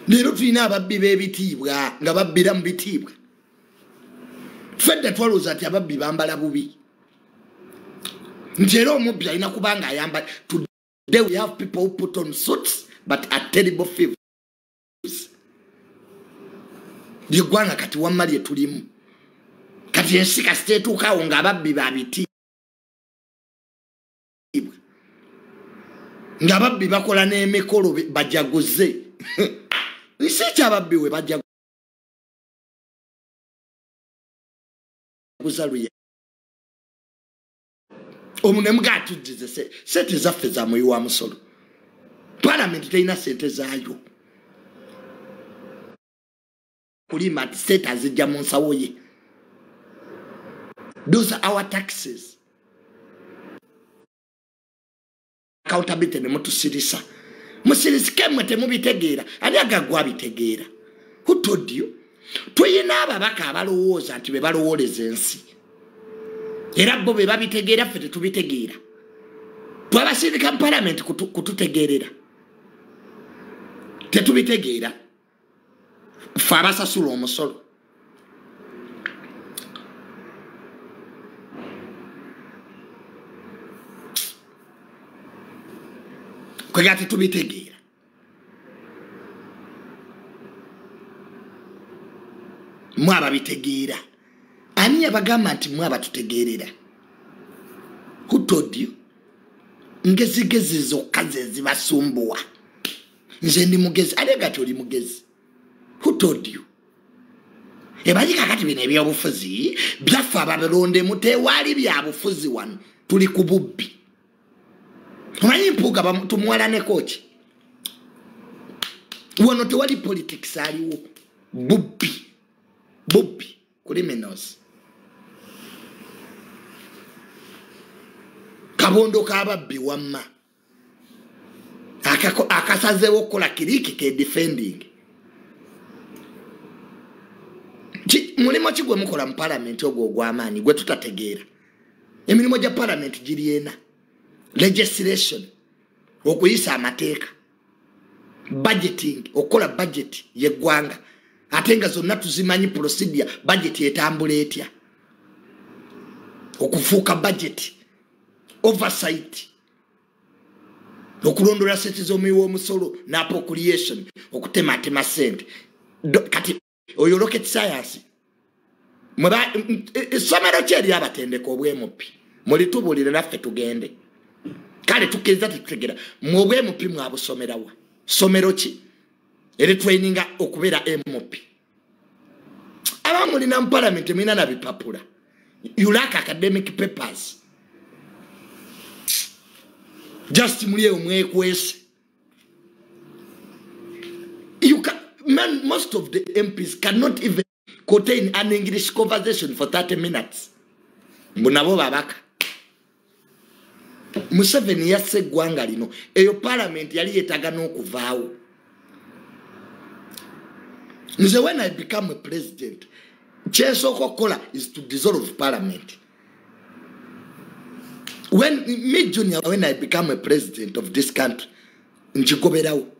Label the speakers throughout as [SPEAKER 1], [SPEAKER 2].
[SPEAKER 1] Leero tulina ababbi b'ebitiibwa nga babbira mu bitiibwa. Fedde twalowooza ati ababbi bambala bubi. Nti era omubbi alina kuba nga ayamba. Today we have people who put on suits but are terrible thieves. Ly'eggwanga kati wamma lye tulimu. Kati ensi kasita etuukaawo ng'ababbi ba bitiibwa. Ng'ababbi bakola n'emikolo bajaguze. Nsi ky'ababbi we bajaguza luye. Omunemu atujjize sente zaffe za muyi wa musolo. Parliament terina sente zaayo. Kulima ati sente azijja mu nsawo ye. Those are our taxes. Accountability ne mutusirisa. Musirisike mwe temubitegeera. Ani agagwa bitegeera? Who told you? Tuyina ababaka abalowooza nti be balowooleza ensi. Era bo be babitegeera ffe tetubitegeera. Twabasirika mu Parliament kututegeerera. Tetubitegeera. Ffe abasasula omusolo. Kwegati tubitegeera. Mwaba bitegeera. Ani yabagamba nti mwaba tutegeerera? Who told you? Ngezigezi zokka ze zibasumbuwa. Nze ndi mugezi. Alega toli mugezi. Who told you? Ebajika kati bino ebyobufuzi byaffe ababalonde mutewaali byabufuzi wano tuli ku bubbi. Omanyi mpuuga tumuwalaneko ki? Wano tewali politics aliwo. Bubbi. Criminals. Kabondo k'ababbi wamma. Akasazeewo okukola kiriki ke defending. Mulimo ki gwe mukola mu Parliament ogwo ogw'amaanyi gwe tutategeera? Emirimu gya Parliament giri ena. Legislation, okuyisa amateeka, budgeting, okola budget yeggwanga, ate nga zonna tuzimanyi procedure budget etambula etya, okufuuka budget, oversight, okulondola sente z'omuwi w'omusolo n'appropriation, okutematema ssente. Kati oyo rocket science essomero ki eri abatendeka obwemupi mulitubuulire naffe tugende. Kale tukiriza tutegeera mu obwemupi mwabusomerawa somero ki eri traininga okubeera MP. Abamulina mu Parliament mulina na bipapula. You lack academic papers. Just muli omwekwese. Most of the MPs cannot even contain an English conversation for 30 minutes. Mbunabo babaka. Museveni yasse eggwanga lino. Eyo Parliament yali yetaaga n'okuvaawo. Nze when I become a president, kyensooka okukola is to dissolve Parliament. When I become a president of this country, njigoberawo.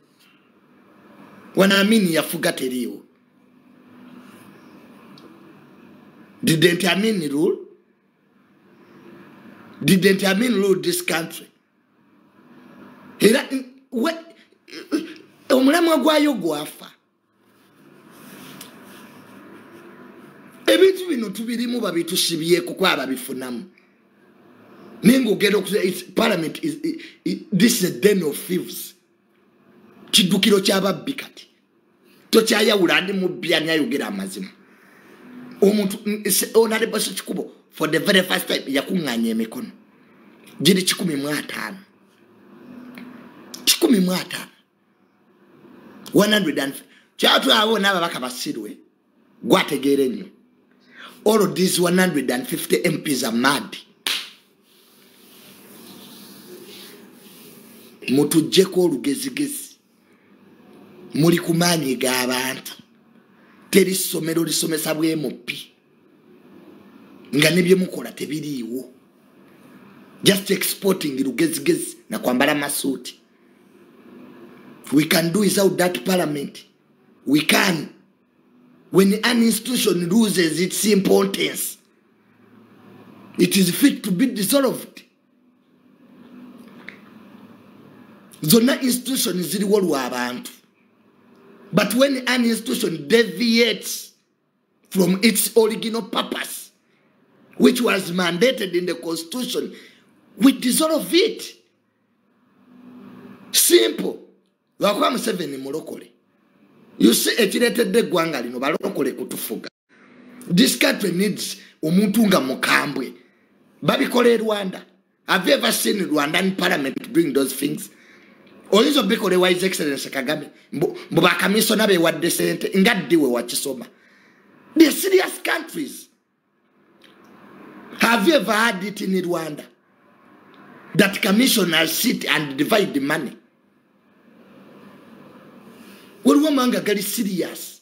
[SPEAKER 1] When I mean yafuga teriiwo. Didn't I mean rule? Didn't I mean rule this country? Era omulamwa gwayo gwafa. Ebintu bino tubirimu babitusibyeko kwa babifunamu. Ningo gero Parliament this is a den of thieves. Kidukiro ky'ababbi kati. Tokyayawula ndi mubbi ani ayogera amazima. Omuntu Honorable Kikubo for the very first time yakuŋŋaanya emikono. Giri 15. 15. 100 kyatu abo n'ababaka basirwe gwategeere nnyo. All of these 150 MPs are mad. Mutujjeko olugezigezi. Muli kumaanyi g'abantu. Teri ssomero lisomesa bwemupi. Nga ne bye mukola tebiriiwo. Just exporting lugezigezi na kwambala masuuti. We can do without that Parliament. we can. When an institution loses its importance, it is fit to be dissolved. Zona institution ziliwo lwa abantu. But when an institution deviates from its original purpose, which was mandated in the Constitution, we dissolve it. Simple. Wakwa Museveni mulokole. You see, ekireetedde the eggwanga lino balokole kutufuga. This country needs omuntu nga mukambwe. Babikole Rwanda. Have you ever seen Rwandan parliament doing those things? Oyinza bikole His Excellency Kagame. Mbu bakamisona bewadde ssente ngaddiwe wakisoma. They are serious countries. Have you ever had it in Rwanda? That commissioners sit and divide the money. Well, woman very serious.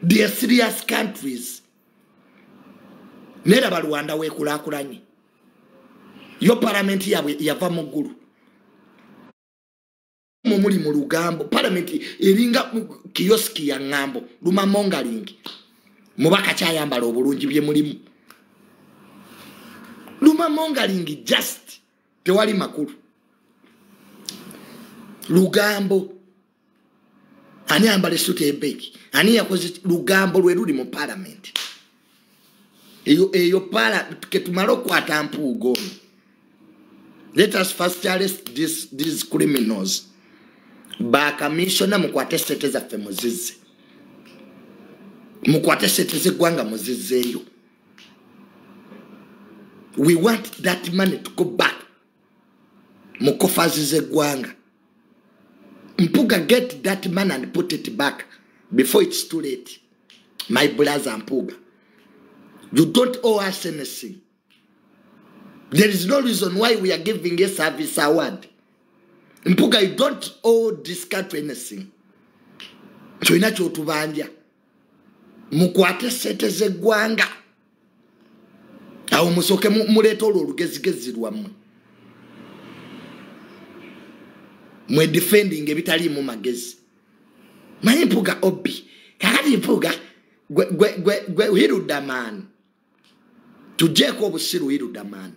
[SPEAKER 1] They are serious countries. Nera Rwanda we kulakulanye. Your parliament yava muguru. Mumuli mu Lugambo parliament eringa kioski ya ngambo luma mongalingi. Mubaka chayambala obulungi bye mulimu. Luma mongalingi just tewali makulu. Lugambo ani ambale suti ebeki ani yakoze Lugambo lwe luli mu parliament. Eyo pala ketumalo kwata mpugo. Let us first arrest these criminals. Ba commissioner mukwate sete za ffe muzize. Mukwate sete ze gwanga muzizeyo. We want that money to go back. Mukofazi ze gwanga. Mpuga, get that money and put it back before it's too late. My brothers and Mpuga. You don't owe us anything. There is no reason why we are giving a service award. Mpuga, you don't owe this country anything. So inacho tubanja. Mukwate sete ze gwanga. Awo musoke muleto olugezigezi lwamwe. Mwe defending ebitali mu magezi. Manye Mpuga obi. Kakati Mpuga gwe Hirudaman. Tujeko obusiru Hirudaman.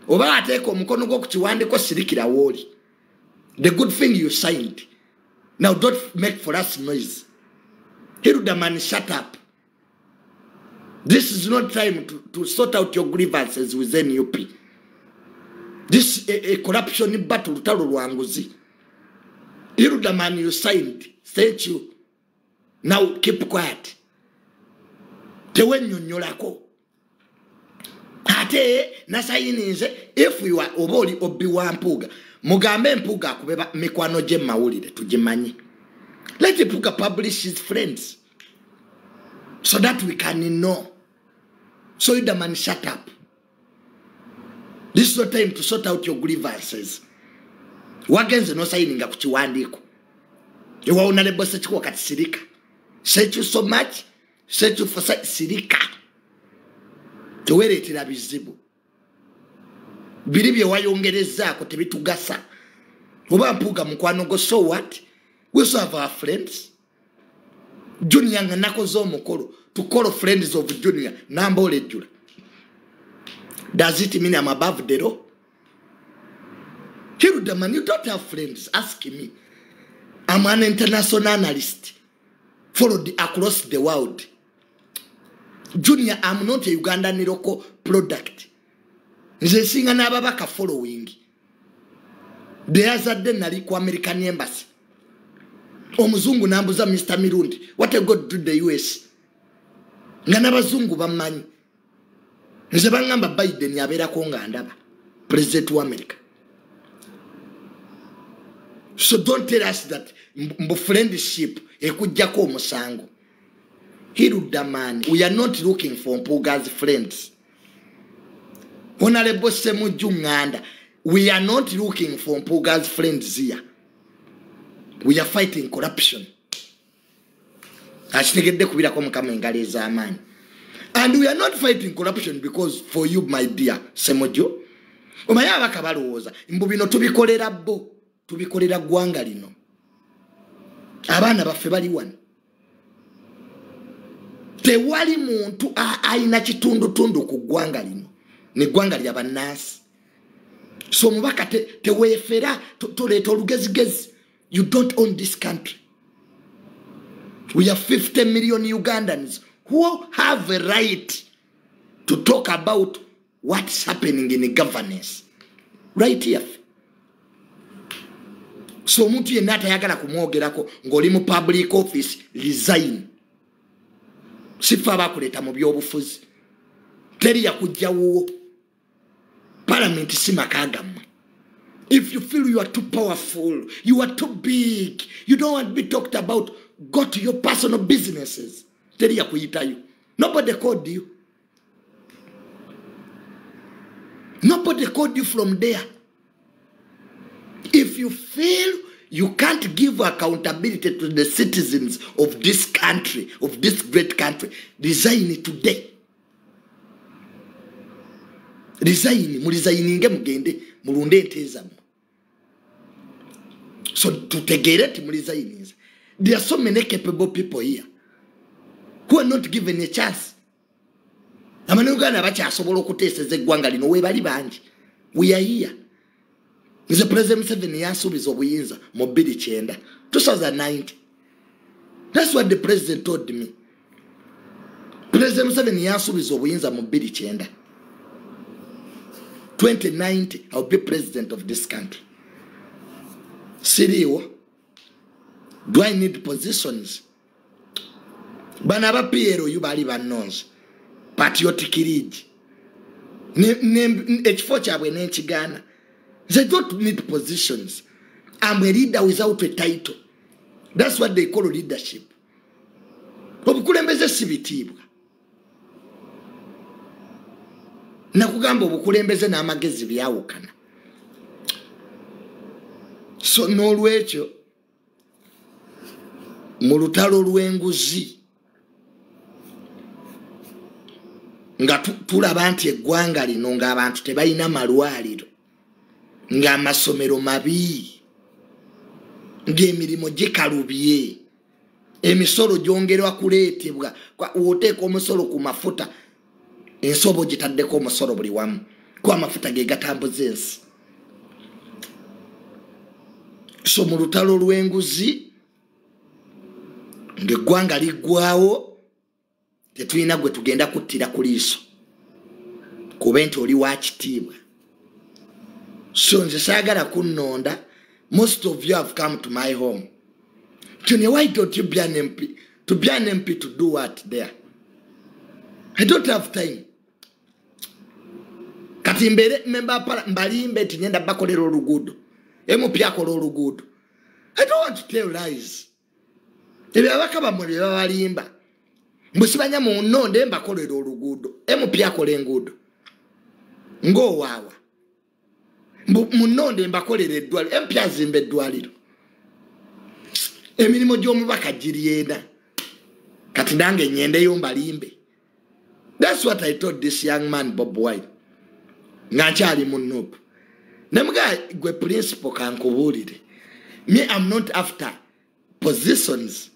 [SPEAKER 1] Oba ateko omukono gwo kukiwandiko sirikira woli. The good thing you signed. Now don't make for us noise. Hirudaman, shut up. This is not time to sort out your grievances within UP. This a corruption battle talo lwanguzi. Hirudaman, you signed. Thank you. Now keep quiet. Tewenyonyolako. Ate nasayinize if we were oboli obiwa Mpuga. Mugambe Mpuga kubeba mikwano je mawulire tujimanyi. Let Mpuga publish his friends so that we can know. So Hirudaman, shut up. This is not time to sort out your grievances. Wagenze no sayininga kuchiwandiko. Ewa unalebo sechiko kati sirika. Thank you so much. Thank you for sirika. Tuweretera bizibu. Biribye wayongerezaako tebitugasa. Oba Mpuga mukwano go, so what? We also have our friends. Junior nga nakoze omukolo to call friends of Junior namba olejjula. Does it mean I'm above the law? Hirudaman, you don't have friends. Ask me. I'm an international analyst. Followed across the world. Junior, I'm not a Ugandan local product. Nze singa n'ababaka following. The other day nali ku American Embassy. Omuzungu nambuza Mr. Mirundi, what I got to the US? Nga n'abazungu bamanyi. Nze bangamba Biden yabeerako nga ndaba. President wa America. So don't tell us that mbu friendship ekujjako omusango. Hirudaman, we are not looking for Mpuga's friends. Honorable Semuju Nganda, we are not looking for Mpuga's friends here. We are fighting corruption. And we are not fighting corruption because for you, my dear Semuju. Umayaba kabaluoza. Mbubino tubikolera bo. Tubikolera gwanga lino. abaana baffe bali wano tewali muntu alina kitundutundu ku ggwanga lino neggwanga lya bannansi so omubaka teweefera toleeta olugezigezi. You don't own this country. We have 50 million Ugandans who have a right to talk about what's happening in the governance right here. So muntu yenna atayagala kumwogerako ng'oli mu public office, resign. Sifa abakuleeta mu byobufuzi teri yakujjawo. Parliament si maka gammwe. If you feel you are too powerful, you are too big, you don't want to be talked about, go to your personal businesses. Teri yakuyitayo. Nobody called you. Nobody called you from there. If you feel you can't give accountability to the citizens of this country, of this great country, resign today. Resign, mulisigninge mugende mulunde ente zammwe. So tutegeere ti mulisigninze. There are so many capable people here who are not given a chance. Amanuganda bakyasobola okuteeseza eggwanga lino we bali bangi. We are here. Nze President Museveni yasuubiza obuyinza mu 2090. That's what the president told me. President Museveni yasuubiza obuyinza mu 2090. 2090, I'll be president of this country. Siriwo, do I need positions? Banaba Piero you bali bannonze. Patriotic league. Ekifo kyabwe n'ekigaana. They don't need positions. I'm a leader without a title. That's what they call leadership. Obukulembeze si bitiibwa. Nakugamba obukulembeze n'amagezi byawukana. So n'olwekyo mu lutalo lw'enguzi nga tulaba nti eggwanga lino ng'abantu tebalina malwaliro, ng'amasomero mabi, ng'emirimu gikalubye, emisolo gyongerwa kuleetebwa, oteeka omusolo ku mafuta, ensobo gitaddeko omusolo buli wamu, kuba amafuta ge gatambuza ensi. So mu lutalo lw'enguzi ng'eggwanga liggwawo, tetulina gwe tugenda kuttira ku liiso kuba nti oli wa kitiibwa. So nze saagala kunnonda. Most of you have come to my home. Junior, why don't you be an MP? To be an MP to do what there? I don't have time. Kati mbere member mbalimbe ti ngenda bakolera oluguudo. MP akola oluguudo. I don't want to tell lies. Ebyo abakaba mu byo balimba. Mbusibanya mu nnonde mbakolera oluguudo. MP akola enguudo. Ng'owaawa. Mu nnonde mbakolera eddwaliro. MP azimba eddwaliro. Emirimu gy'omubaka giryenda. Kati nange nyendeyo mbalimbe. That's what I told this young man, Bob Wine. Nganchali munupu. Nemuga gwe principal kankubuulire. Me, I'm not after positions.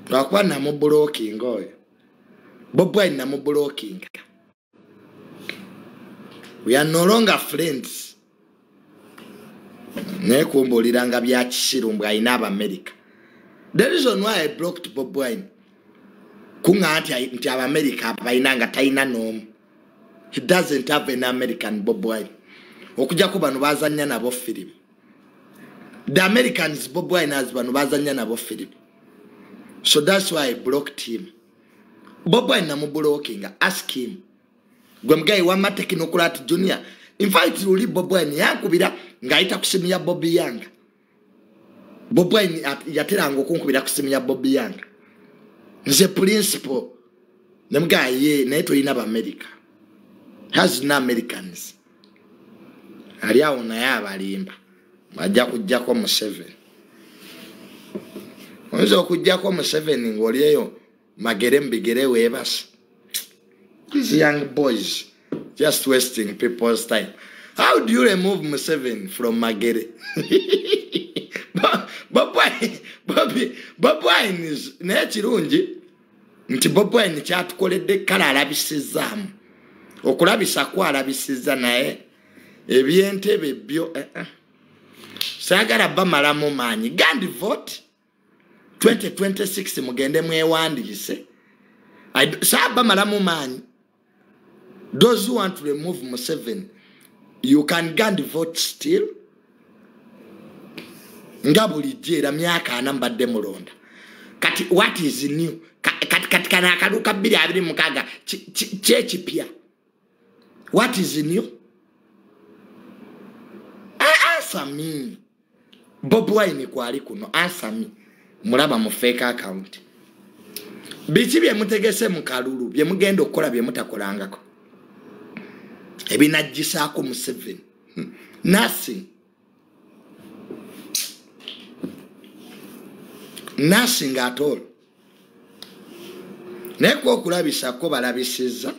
[SPEAKER 1] Lwakuba namublocking oyo. Bob Wine namublocking. We are no longer friends. Nekumbuuliranga bya kisiru alina Abamerica. The reason why I blocked Bob Wine, kunga nti Abamerica bayinanga talina n'omu. He doesn't have an American Bob Wine. Okujjako bano bazannya nabo film. The Americans Bob Wine has bano bazannya nabo film. So that's why I blocked him. Bob Wine namublocking. Ask him. Gwe mugayi wa Technocrat Junior. In fact, uli Bob Wine yankubira ng'ayita ku simu ya Bobby Yang. Bob Wine yateranga okunkubira ku simu ya Bobby Yang. Nze principal nemugayi ye naye tulina Abamerica. Has no Americans. Ali awo naye abalimba. Bajja kujjako Museveni. Oyinza okujjako Museveni ng'olieyo magere mbigere weebasa. These young boys just wasting people's time. How do you remove Museveni from Magere? Bob Wine naye kirungi nti Bob Wine kyatukoledde kale alabisizaamu okulabisa ko alabisiza naye ebyentebe byo saagala bamalamu maanyi Gandhi vote 2026 mugende mwewandiise saaba malamu maanyi. Those who want to remove Museveni, you can Gandhi vote still. Ngabuli jera myaka anambadde mulonda. Kati what is new? Kati kana akaduka 226 chechipya. What is new? Answer me. Bob Wine kwali kuno. Answer me. Mulaba mu fake account. Bichi bye mutegese mu kalulu bye mugenda okukola bye mutakolangako. Ebinajjisaako Museveni. Nothing. Nothing at all. Neko okulabisa ko balabisiza.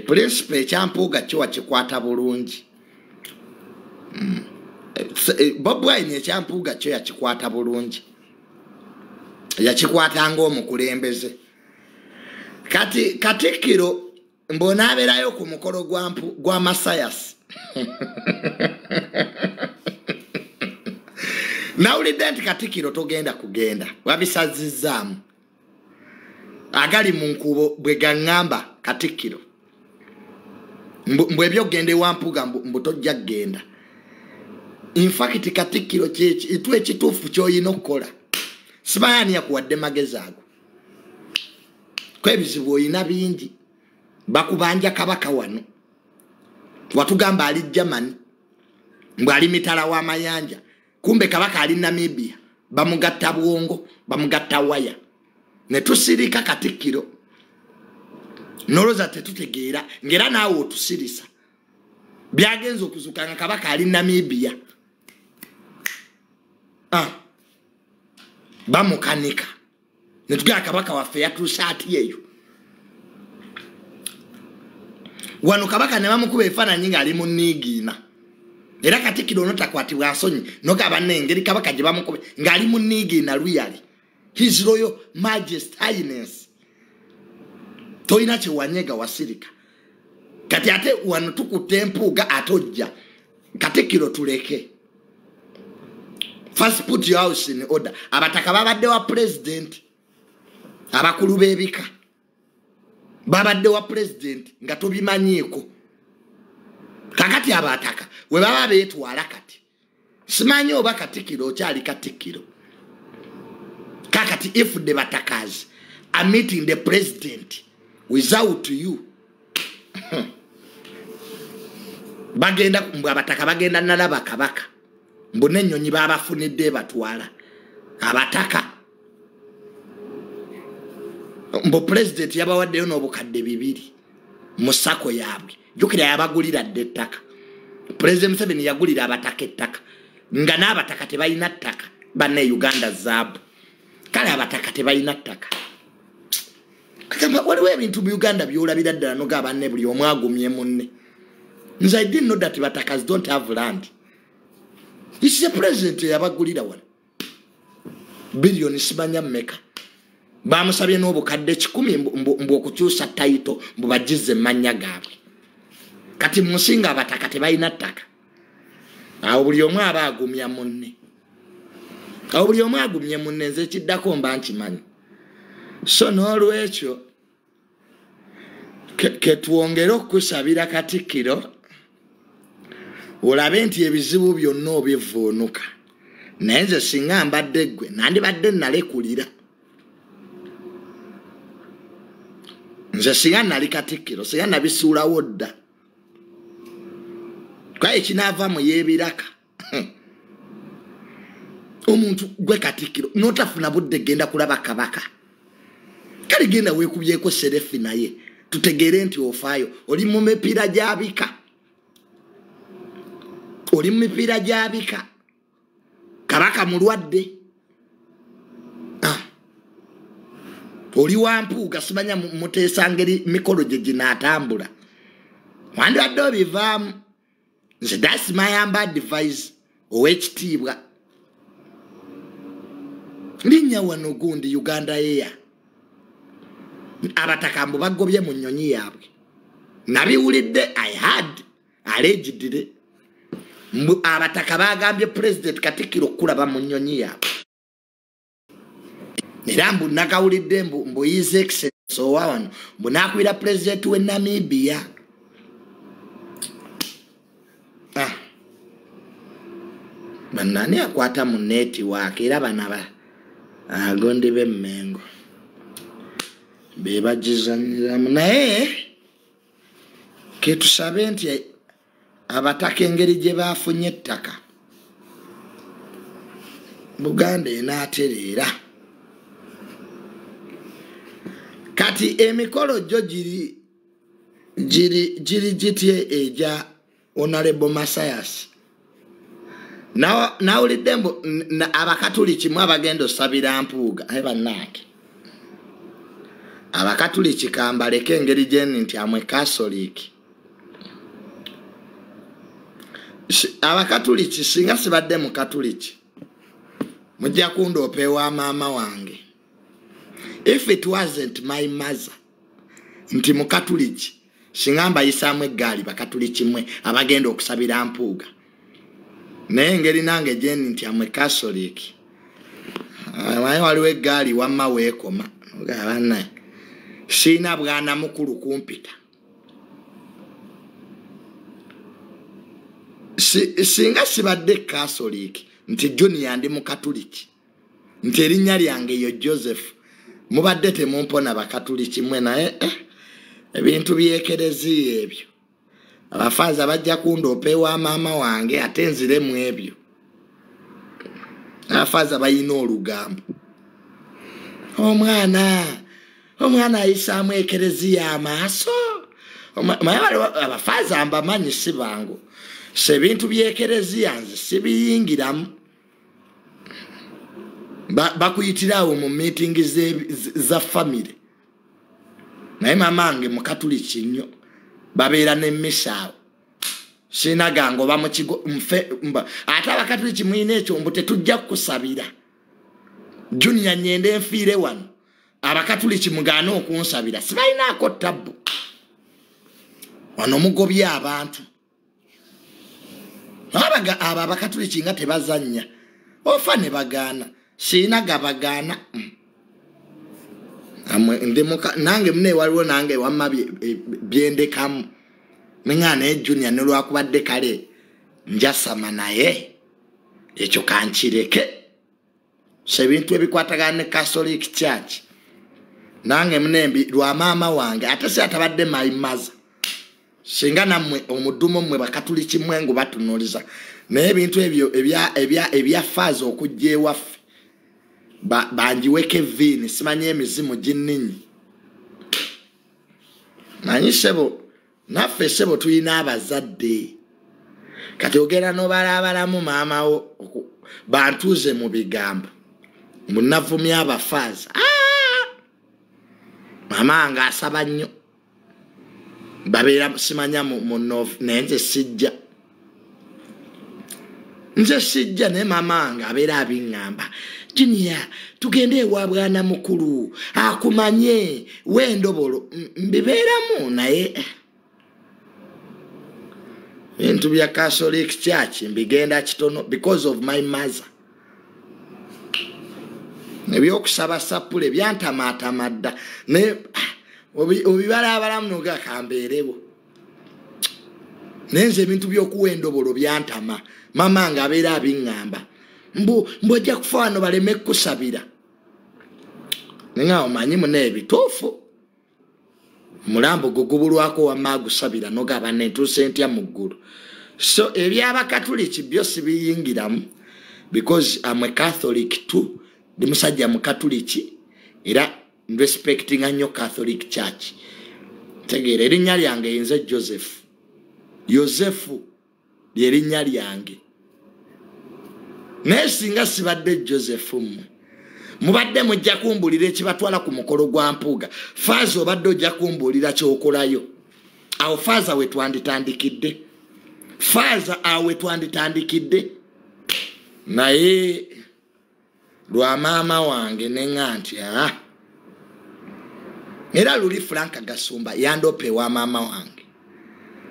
[SPEAKER 1] Principle ekyampuuga kyo wakikwata bulungi. Bob Wine ekyampuuga kyo yakikwata bulungi. Yakikwata ng'omukulembeze. Katikkiro mbona abeerayo ku mukolo gwa Masayas. Nawulidde nti Katikkiro togenda kugenda. Wabisazizaamu. Agali mu nkubo bwe gaŋŋamba Katikkiro. Mbwe byogende wampuga mbu tojja kgenda. In fact Katikkiro kitu ekituufu ky'olina okukola. Simanyi yakuwadde magezi ago. Kwebizibu olina bingi. Bakubanja kabaka wano. Watugamba ali Germany. Mbwe ali mitala w'amayanja. Kumbe kabaka ali Namibia. Bamugatta bwongo, bamugatta waya. Ne tusirika Katikkiro. Noloza tetutegeera ngera naawe otusirisa. Byagenza okuzuka nga kabaka ali Namibia. Bamukanika. Ne tugamba kabaka waffe yatuuse ati eyo. Wano kabaka ne bamukuba ebifaananyi ng'ali mu Niigiina. Era Katikkiro notakwatibwa nsonyi nogaba n'engeri kabaka gye bamukube ng'ali mu Niigiina luyali. His Royal Majesty Highness. Toyina kye wanyega wasirika. Kati ate wano tukutte empuuga atojja. Katikkiro tuleke. First put your house in order. Abataka babadde wa president. Abakulu b'ebika. Babadde wa president nga tobimanyiiko. Kakati abataka we baba beetwala kati. Simanyi oba Katikkiro okyali Katikkiro. Kakati if the batakas are meeting the president without you. Bagenda mbwa abataka bagenda nalaba kabaka. Mbone ennyonyi babafunidde batwala. Abataka. Mbo president yabawaddeyo n'obukadde 2 musako yabwe. Jukira yabagulira ddettaka. President Museveni yagulira abataka ettaka. Nga n'abataka tebalina ttaka. Banne Uganda zaabu. Kale abataka tebalina ttaka. Kagamba waliwo ebintu mu Uganda byolabira ddala noga banne buli omu agumye munne. Nze I didn't know that batakas don't have land. This is a president yabagulira wano. Billion simanya mmeka. Bamusabye n'obukadde 10 mbu okukyusa title mbu bagize mannya gaabwe. Kati musinga abataka tebalina ttaka. Awo buli omu aba agumya munne. Awo buli omu agumye munne nze kiddako mba nkimanyi. So n'olwekyo ketwongere okusabira Katikkiro olabe nti ebizibu byonna obivuunuka. Naye nze singa mbadde ggwe nandibadde nalekulira. Nze singa nali Katikkiro singa nabisuulawo dda. Kwaye kinaava mu yeebiraka. Omuntu gwe Katikkiro notafuna budde genda kulaba kabaka. Kale genda weekubyeko serefi naye tutegeere nti ofaayo oli mu mipiira gy'abika. Oli mu mipiira gy'abika. Kabaka mulwadde. Oli wampuuga simanya muteesa ngeri mikolo gye ginaatambula. Wandibadde obivaamu. Nze that's my humble advice ow'ekitiibwa linnya wano gundi Uganda Air abatakambwe bagobye mu nnyonyi yaabwe nabiwulidde I had allegedly abataka bagambye president Katikkiro kulaba mu nnyonyi yaabwe era mbu nakawulidde mbu his excellence owawano mbu nakwira president we Namibia banani akwata mu network era banaba agondi b'emmengo bebagizaniramu naye ketusabe nti abataka engeri gye bafunye ettaka Buganda enaatereera kati emikolo gyo giri gitye eja Honorable Masayas nawulidde mbu abakatuliki mu abagenda osabira Mpuuga bannange abakatuliki kambaleka engeri gyeni nti amwe Catholic abakatuliki singa sibadde mu katuliki mujja kundoopewa maama wange if it wasn't my mother nti mu katuliki singa mbayisaamu eggaali bakatuliki mwe abagenda okusabira Mpuuga naye engeri nange gyeni nti amwe Catholic waye waliwo eggaali wamma weekoma bannaye siina bwana mukulu kumpita singa sibadde Catholic nti Junior ndi mu Katuliki nti erinnya lyange yo Joseph mubadde temumpona bakatuliki mwe naye ebintu byekereziya ebyo abafaaza bajja kundoopewa maama wange ate nziremu ebyo abafaaza bayina olugambo omwana ayisaamu ekereziya amaaso abafaaza mbamanyi si bangu se ebintu byekereziya nze sibiyingiramu bakuyitirawo mu meeting za family naye mamange mu Katuliki nnyo babeera n'emmisa sinagango bamukigo mfe ate abakatuliki mwine ekyo mbu tetujja kusabira Junior nyende nfiire wano abakatuliki mugaana okunsabira sibalinaako tabbu wano mugobye abantu abo abakatuliki nga tebazannya ofa ne bagaana siina gabagaana nange mune waliwo nange wamma byendekamu nenga naye Junior nolwakubadde kale njasama naye ekyo kankireke so ebintu ebikwatagana ne Catholic Church nange munembi lwa maama wange ate si atabadde my mother singa nammwe omudumo mmwe bakatuliki mwengu batunuliza naye ebintu ebyo ebyafaaza okujja ewaffe banjiweke vini simanye emizimu ginninyi manyi sebo naffe sebo tuyina abazadde kati ogenda n'obalaabalamu maama wo bantuuze mu bigambo munavumya abafaaza maama nga asaba nnyo babeera simanya mu naye nze sijja naye maama nga abeera abiŋŋamba Junior tugende ewa bwana mukulu akumanye wendobolo mbibeeramu naye bintu bya Catholic Church mbigenda kitono because of my mother nebyokusaba sapule byantamaatamadda naye obibalaabalamu nogakambeerebo naye nze ebintu by'okuwendobolo byantama mama nga abeera abiŋŋamba mbojja kufa wano baleme kusabira nenga omanyi mune ebituufu mulambo gugubulwako wamma agusabira nogaba nentuuse ntya mu ggulu so ebyabakatuliki byo sibiyingiramu because I'm a Catholic too ndi musajja mu Katuliki era respectinga nnyo Catholic Church tegeera erinnya lyange yinze Yosefu lyerinnya lyange naye singa sibadde Josefu mmwe mubadde mujja kumbulira ekibatwala ku mukolo gwa Mpuuga faaza obadde ojja kumbulira kyokolayo awo faaza we twanditandikidde naye lwa maama wange nenga nti era luli Frank Gasumba yandope wa maama wange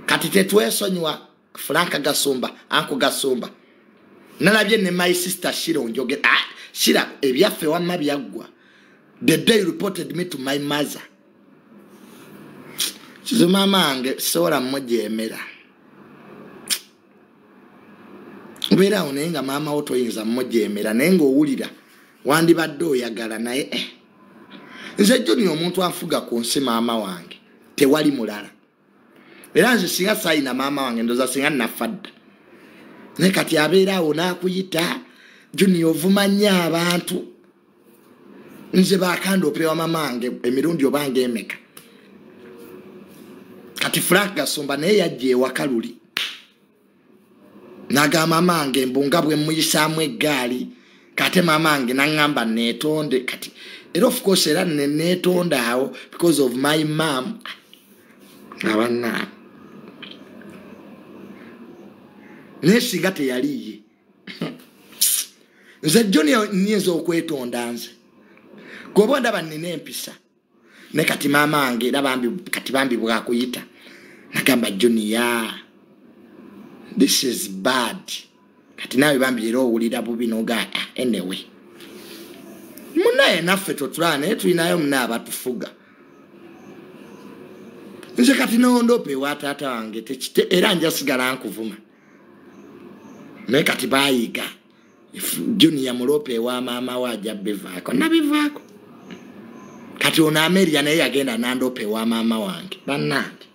[SPEAKER 1] kati tetwesonyiwa Frank Gasumba Uncle Gasumba nalabye ne my sister Shira Onjoge Shira ebyaffe wamma byaggwa the day reported me to my mother kizo maama wange sola mmujemera ubera onenga maama otoyinza mmujemera nenga owulira wandibadde oyagala naye nze Junior omuntu afuga ku nsi maama wange tewali mulala era nze singa sayina maama wange ndoza singa nafadda ne kati abeera awo nakuyita Junior ovumanya abantu nze bakandopewa maama wange emirundi obange emeka kati Frank Gasumba naye yajje wakaluli naga maama wange mbunga bwe muyisaamu eggaali kate maama wange nangamba netonde kati and of course era netonda awo because of my mom abana nesinga teyaliye nze Junior nyinza okwetonda nze goba ndaba nina empisa ne kati maama wange kati bambi bwakuyita nagamba Junior this is bad kati nawe bambi era owulira bubi noga anyway munaye naffe totulane tulinayo muna abatufuga nze kati nondope wa taata wange tekite era njasigala nkuvuma naye kati bayiga Junior mulope wa maama wajja bivaako nabivaako kati ono Ameria naye yagenda nandope wa maama wange bannange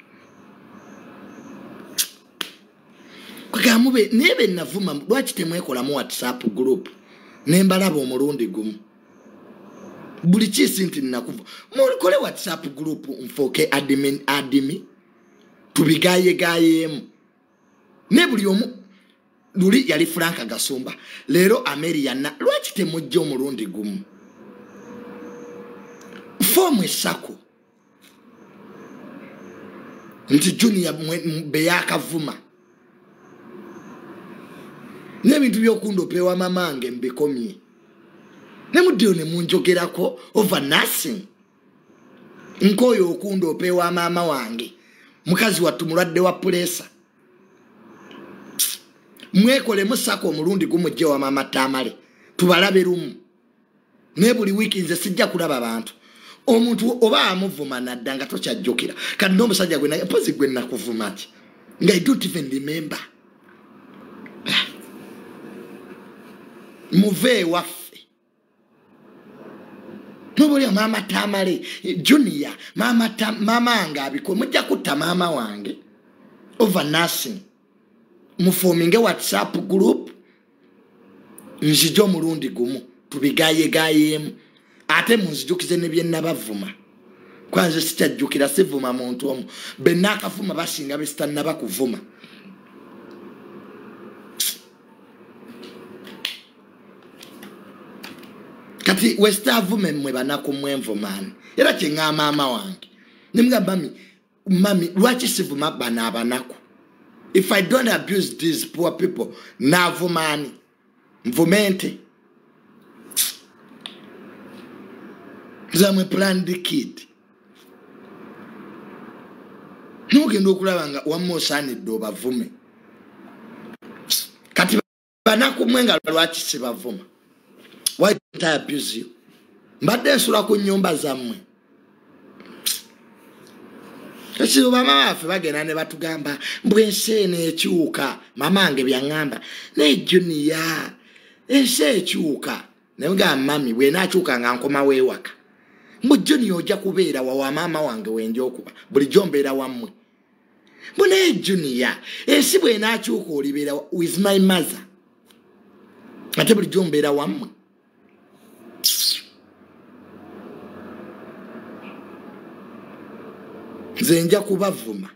[SPEAKER 1] kwagamube nebe navuma lwaki temwekola mu WhatsApp group nembalaba omulundi gumu buli kisi nti nakuva mukole WhatsApp group mfoke admin tubigaye ne buli omu luli yali Frank Gasumba lero Ameria na lwaki temujja omulundi gumu fomu esako nti Junior beyakavuma nebintu byokundopewa mamange mbikomye nemudio ne munjogerako over nothing nkoyo okundopewa maama wange mukazi watumulwadde wa pressure mwekole musako omulundi gumujje wa maama Tamale tubalabe rumu ne buli wiki nze sijja kulaba abantu omuntu oba amuvuma naddanga tokyajjukira kati n'omusajja gwe naye mpozi gwe nakuvuma ki nga I don't even remember muve waffe nobulya maama Tamale Junior maama nga abiko mujja kutta maama wange over nothing mufominge WhatsApp group nzijo mulundi gumu tubigayemu ate munzijukize ne bye nabavuma kwanze sitajjukira sivuma muntu omu benakavuma basinga besitana bakuvuma kati westavume mwe banako mwenvumani era kyenga maama wange nimugamba mami lwaki sivuma bana abanako if I don't abuse these poor people navumani mvumente zamwe plan the kid nogenda okulaba nga wamusanidde obavume kati banako mwenga lwaki sibavuma why don't I abuse you mbadde nsula ku nnyumba zammwe kasi mama afe bagenda ne batugamba mbwenseene ekyuka mamange byangamba ne Junior ense ekyuka nemugamba mami bwe nakyuka nga nkoma weewaka mbu Junior ojja kubeera wa maama wange wenja okuba bulijjo mbeera wammwe mbune Junior ensi bwe nakyuka olibeera with my mother ate bulijjo mbeera wammwe zenja kubavuma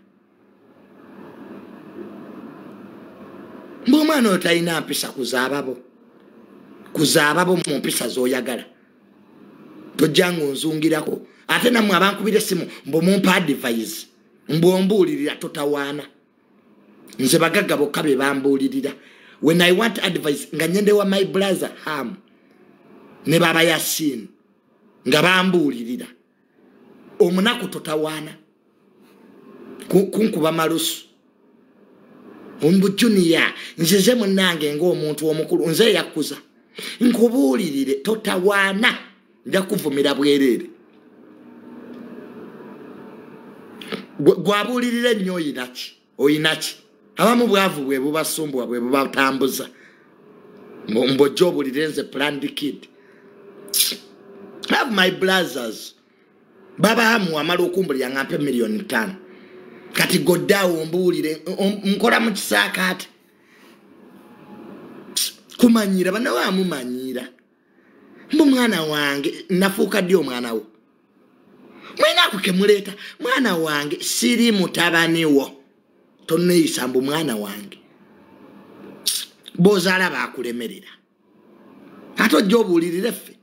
[SPEAKER 1] mbomwana otayina mpisa kuzaababo mu mpisa zoyagala tojjangu nzungirako ate namwe abankubira simu mbomumpa advice mbombuulirira totawaana nze bagagga bokka be bambuulirira when I want advice nga nyende wa my brother ham ne baba Yasin nga bambuulirira omunaku totawaana kunkuba malusu ombu Junior nzize munange ng'omuntu omukulu nze yakuza nkubuulirire totawaana nja kuvumira bwerere gwabuulirire nnyo oyinaki abamu bwavu bwe bubasumbwa bwe bubatambuza mbojja obuulirire nze planned kid have my brothers baba hamu amala okumbulira nga mpe miliyoni 5 kati goddawo mbuulire nkola mu kisaakaate kumanyira banawe amumanyira mbu mwana wange nafuuka ddi omwana wo mwinaku kemuleeta mwana wange siri mutabani wo tonneeyisa mbu mwana wange b'ozaala baakulemerera ate ojja obuulirire ffe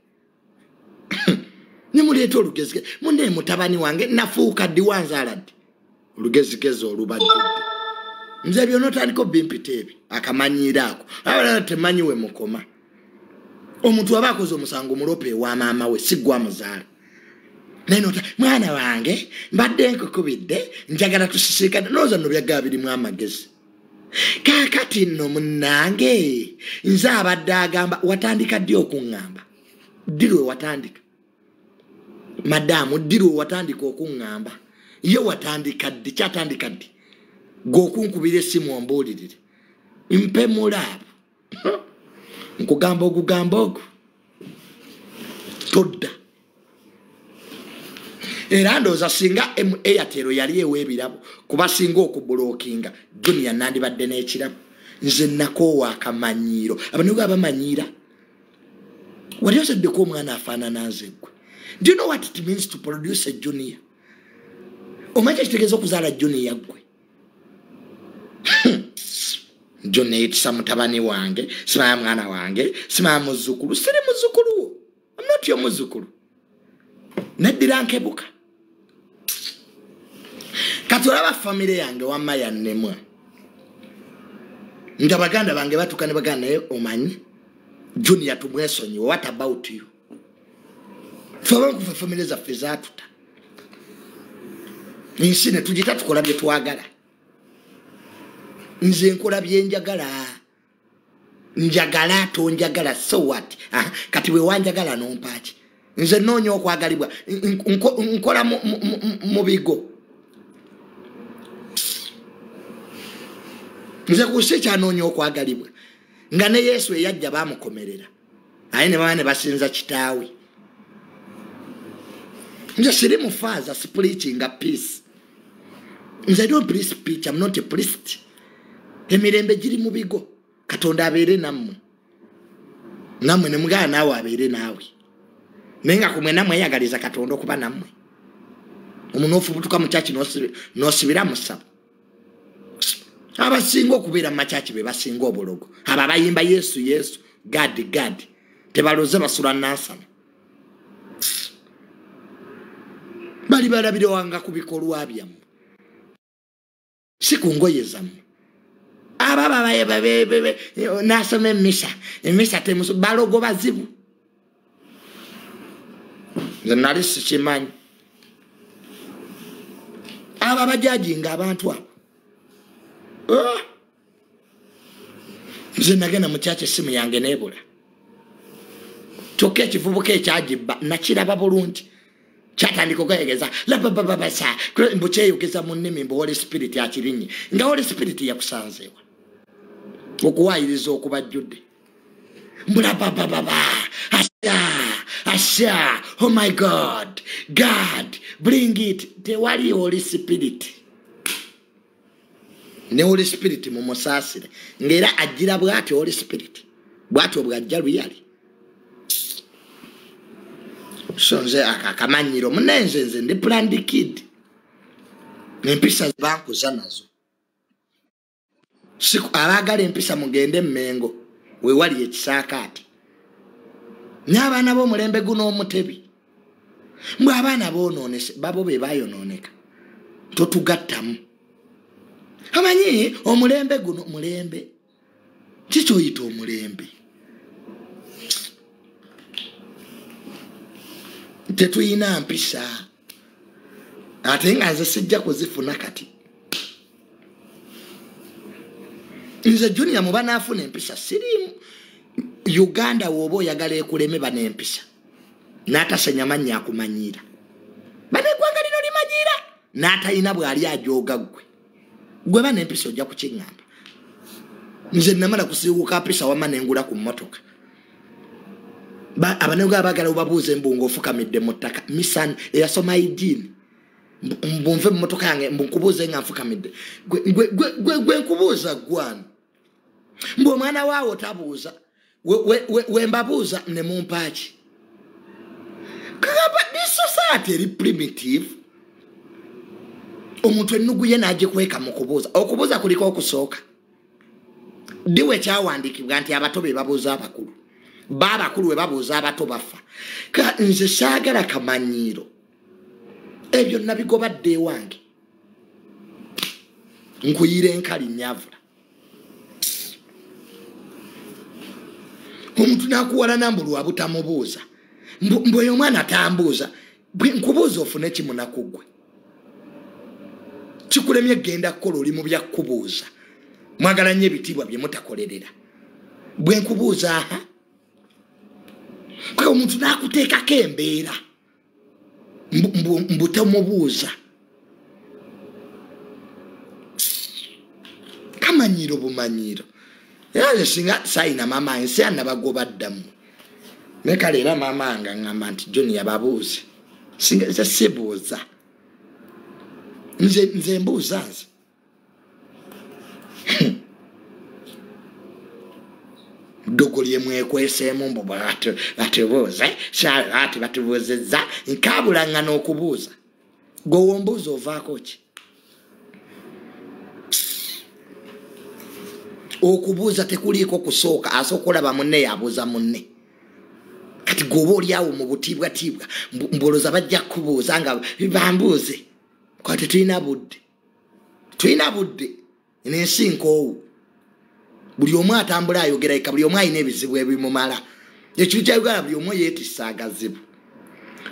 [SPEAKER 1] nimuleeta olugezige munne mutabani wange nafuuka ddi wanzaala ddi olugezigezi olubajjudde nze byonotandika bimpita ebyo akamanyiira ako abala temanyiwe mukoma omuntu aba akoze omusango mulope wa maama we sigwa muzaala nenota mwana wange mbadde nkukubidde njagala tusisiikane nooza nno byagaba birimu amagezi kaakati nno munnange nze abadde agamba watandika ddi okuŋŋamba ddi lwe watandika madamu ddi lwe watandika okuŋŋamba ye watandika ddi kyatandika ddi gwokunkubira essimu ombuulirire mpe mulaabo nkugamba ogugamba ogwo todda era ndowooza singa Airtel yali eweebirabo kuba singa okubulookinga Junior nandibadde n'ekirabo nze nakoowa akamanyiiro abanugu abamanyiira wali ozeddeko omwana afaanana nze ggwe do you know what it means to produce a Junior omanyi ekitegeeza okuzaala Junior ggwe Junior yitisa mutabani wange simanya mwana wange simanya muzzukulu siri muzzukulu wo I'm not your muzzukulu neddira nkebuka kati olaba famire yange wamma yannemwa nga baganda bange batuka ne baganda naye omanyi Junior tumwesonyiwe what about you fabankufe famire zaffe zaatuta nsi ne tugita tukola bye twagala nze nkola bye njagala tonjagala so what kati bwe wanjagala nompaaki nze noonya okwagalibwa nkola mu bigo nze kusi kyanoonya okwagalibwa nga ne Yesu eyajja baamukomerera aye ne baba ne basinza kitaawe nze siri mufaaza preaching peace nze don't preach peace I'm not a priest emirembe giri mu bigo Katonda abeere nammwe ne mugala naawe abeere naawe naye nga kumwe nammwe eyagaliza Katonda okuba nammwe omuntu ofubutuka mu kyaki n'osibira mu ssabo abasinga okubeera mu makyaki be basinga obulogo abo abayimba Yesu God tebaloze basula nansana bali balabire wanga ku bikolwa byammwe si ku ngoye zammwe ababa nasoma emisa temuso balogo bazibu nze nali sikimanyi aba bajajinga abantu abo nze nagenda mu kyaki essimu yange neebula kyokka ekivubuka ekyagibba nakiraba bulungi kyatandika okweyegeza labababasa mbu kyeyogeza mu nnimi mbu Holy Spirit akirinnye nga Holy Spirit yakusanzeewa okuwaayiriza okubajjudde mbulabababa asha oh my God bring it tewali Holy Spirit ne Holy Spirit mu musaasire ng'era ajjira bw'ati Holy Spirit bw'ati obwajja luyali so nze akakamanyiro munenze ndi planned kid n'empisa bankuza nazo siku abagala empisa mugende Mmengo we wali ekisaakaati n'abaana b'omulembe guno omutebi mbwe abaana boonoonese babo be bayonooneka totugattamu amanyi omulembe guno mulembe kikyoyita omulembe tetuyina mpisa ate nga nze sijja kuzifuna kati nze Junior muba naafuna empisa sirimu Uganda woba oyagala ekuleme bana empisa n'atasenya mannya akumanyiira bana eggwanga lino limanyiira n'atalina bw'ali ajooga gwe bana empisa ojja kukiŋŋamba nze namala kusiiwuka mpisa wamma nengula ku mmotoka abanego abagala obabuuza embungu ofukamidde mu ttaka misan eyasoma idiini mbunve mu mmotoka yange mbunkubuuze nga nfukamidde gwe nkubuuza gwano mbu omwana waawo tabuuza we mbabuuza ne mumpaaki kagamba this society eri primitive omuntu ennugu ye n'agikweka mu kubuuza okubuuza kuliko okusooka diwe kyawandiikibwa nti abato be babuuza abakulu baabakulu we babuuza abato bafa nze saagala kamanyiiro ebyo nabigobadde ewange nkuyira enkali nyavula omuntu nakuwala nambu lwa butamubuuza mbu oyo omwana atambuuza nkubuuza ofune kimunaku gwe kikulemye genda kukola oli mu byakubuuza mwagala nnyo ebitiibwa bye mutakolerera bwe nkubuuza aha kwa omuntu nakuteekako embeera mbu tamubuuza kamanyiiro bumanyiiro era singa sayina mama nsi anabagoba ddamu nekale era mama nga ngamba nti Junior yababuuze singa sibuuza nze mbuuza nze dogolye mwekweseemu mbu batubuuze ati batubuuzizza nkaabulanga n'okubuuza gwe wombuuza ovaako ki okubuuza tekuliiko kusooka asooka olaba munne yabuuza munne kati gwoba oliawo mu butiibwatiibwa mboloza bajja kubuuza nga bambuuze kwate tulina budde n'ensi nkoowu buli omu atambula ayogera eka buli omu alina ebizibu ebimumala ekintu kya Uganda buli omu yeetissa agazibu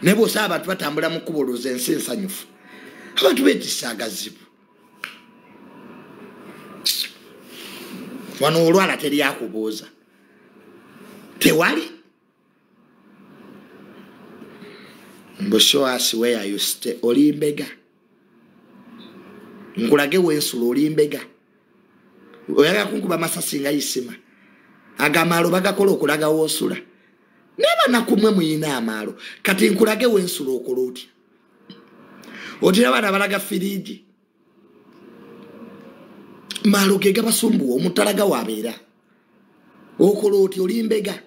[SPEAKER 1] naye bw'osaba abantu batambula mu kkubo olowooza ensi ensanyufu abantu beetissa agazibu wano olwala teryakubuuza tewali mbu show us where you stay oli mbega nkulage wensula oli mbega oyaga kunkuba masasi nga isima agamaalo bagakola okulaga woosula neba nakumwe muyina amaalo kati nkulage wensula okola otya otira abaana balaga firiji maalo ge gabasumbuwa omutalaga wabeera okola otya oli mbega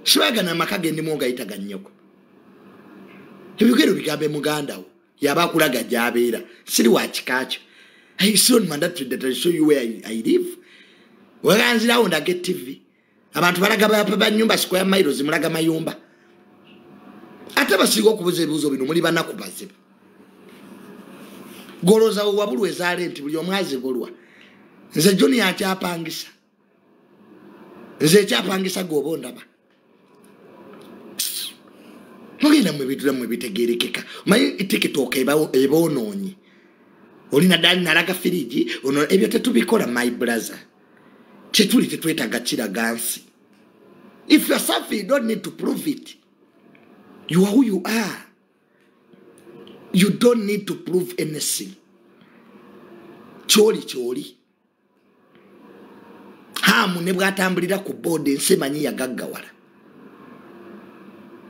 [SPEAKER 1] siwagana amaka gendimu ogayita ga nnyoko ebigero bigambe muganda wo yaba akulaga gy'abeera siri wa kikaakyo I soon mandatory that I show you where I live. Waganzira onda get TV. Abantu balaga ba nyumba square miles mulaga mayumba. Ate basigo kubuze ebibuzo bino muli banakubaze. Goloza wabulu ezale nti buli omwazi golwa. Nze Junior akyapangisa. Nze kyapangisa gobonda ba. Mugenda mwebitula mwebitegerekeka. Mayi TikTok ebononyi. Olina dali nalaga firiji ono ebyo tetubikola my brother chetuli tetwetaga kiragansi if you are something you don't need to prove it you are who you are you don't need to prove anything choli hamu ne bwatambulira ku board ensemanyi yagaggawala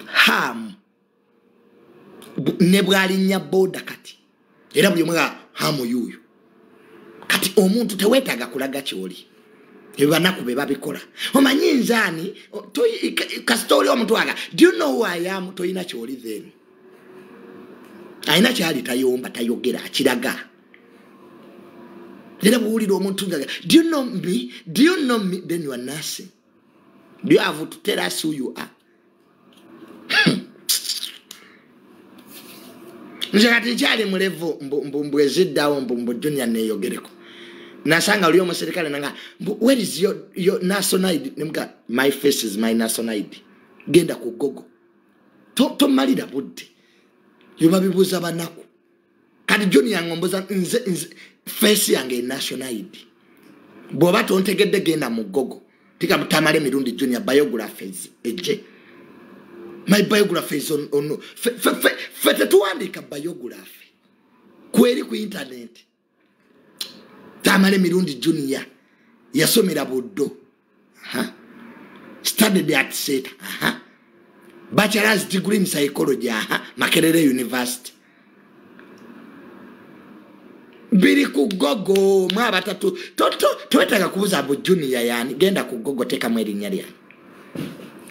[SPEAKER 1] hamu ne bwalinya board kati era buli mwa hamu yuyu kati omuntu tewetaga kulaga kyoli ebanaku be babikola omanyi nzani ka story omuntu waga do you know who I am toyina kyoli then aina kyali tayomba tayogera akiraga era buulira omuntu ngaga do you know me then you are nothing do you have to tell us who you are Njagati chali mulevo mbweziddawo mbu Junior neyogereko nasanga oli omuserikale nanga where is your national ID nemga my face is my national ID genda ku Google to malira budde yoba bibuza banaku kati Junior ngomboza nze face yange national ID boba tontegedde genda mu gogo tika mutamale mirundi Junior biographies eje my biography is on fete tuandika biography kweri ku internet tamale mirundi Junior yasomera buddo studied at SETA bachelor's degree in psychology Makerere University biri ku gogo mwa batatu twetaka kubuza abo Junior yani genda ku gogo teka mweri nyali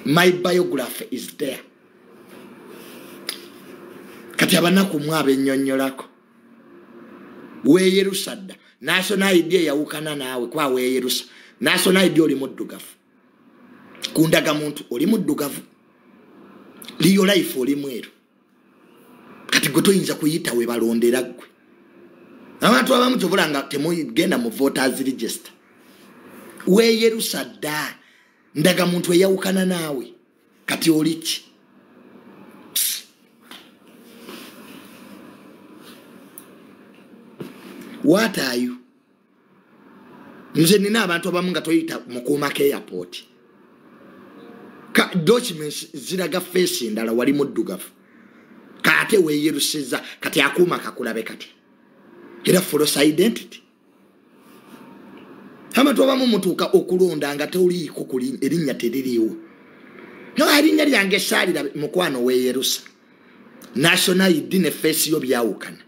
[SPEAKER 1] my biography is there kati abanaku mwabe nnyonyolako weyerusadda national ID yawukana nawe kwa weyerusa national ID oli muddugafu kundaga muntu oli muddugafu liyo life oli mweru kati gotoyinza kuyita we balondera gwe abantu abamu tubulanga temugenda mu voters register weyerusadda ndaga muntu eyawukana nawe kati olichi what are you nze nina abantu abamu nga toyita mukuma ke airport ka documents ziraga face ndala wali muddugafu kate weyerusiza kati akuma kakulabe kati era false identity abantu abamu mutuka okulonda nga toli ko kuli erinnya teririwo no erinnya lyange salira mukwano weyerusa national ID ne face yo byawukana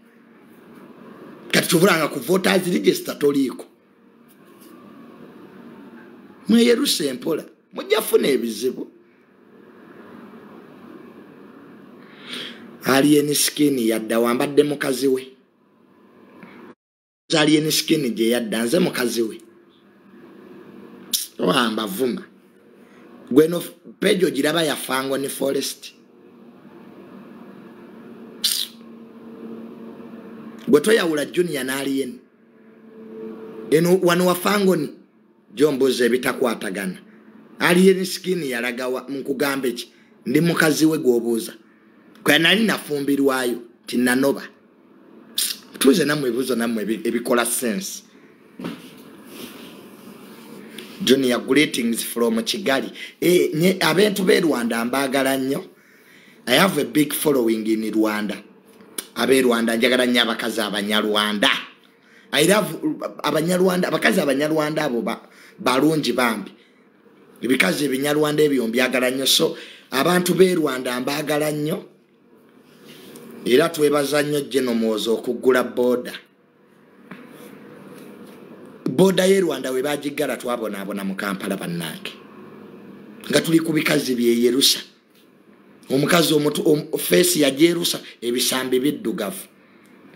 [SPEAKER 1] kati tuvulanga ku voters register toliko mweyeruse empola mujafuna ebizibu alien skin yadda wambadde mukazi we alien skin je yadda nze mukazi we wamba vuma gweno pejo jiraba yafango ni forest gweto yawula Junior na alien eno wano wafango ni jomboze bitakwatagana alien skin yalagawa mukugambe ki ndi mukazi we gwobuza kwa nali nafumbirwayo tinanoba tuze namwe buzo namwe ebikola sense Junior greetings from Kigali nye abantu be Rwanda mbagala nnyo I have a big following in Rwanda abe Rwanda njagala nnyo abakazi abanyarwanda I love abanyarwanda abakazi abanyarwanda abo balungi bambi ebikazi ebinyarwanda ebyo mbyagala nnyo so abantu be Rwanda mbagala nnyo era twebaza nnyo Genomozo okugula boda ye Rwanda we bajigala twabona mu Kampala bannange nga tuli ku bikazi bye Yerusa omukazi omutu face ya Jerusa ebisambe biddugavu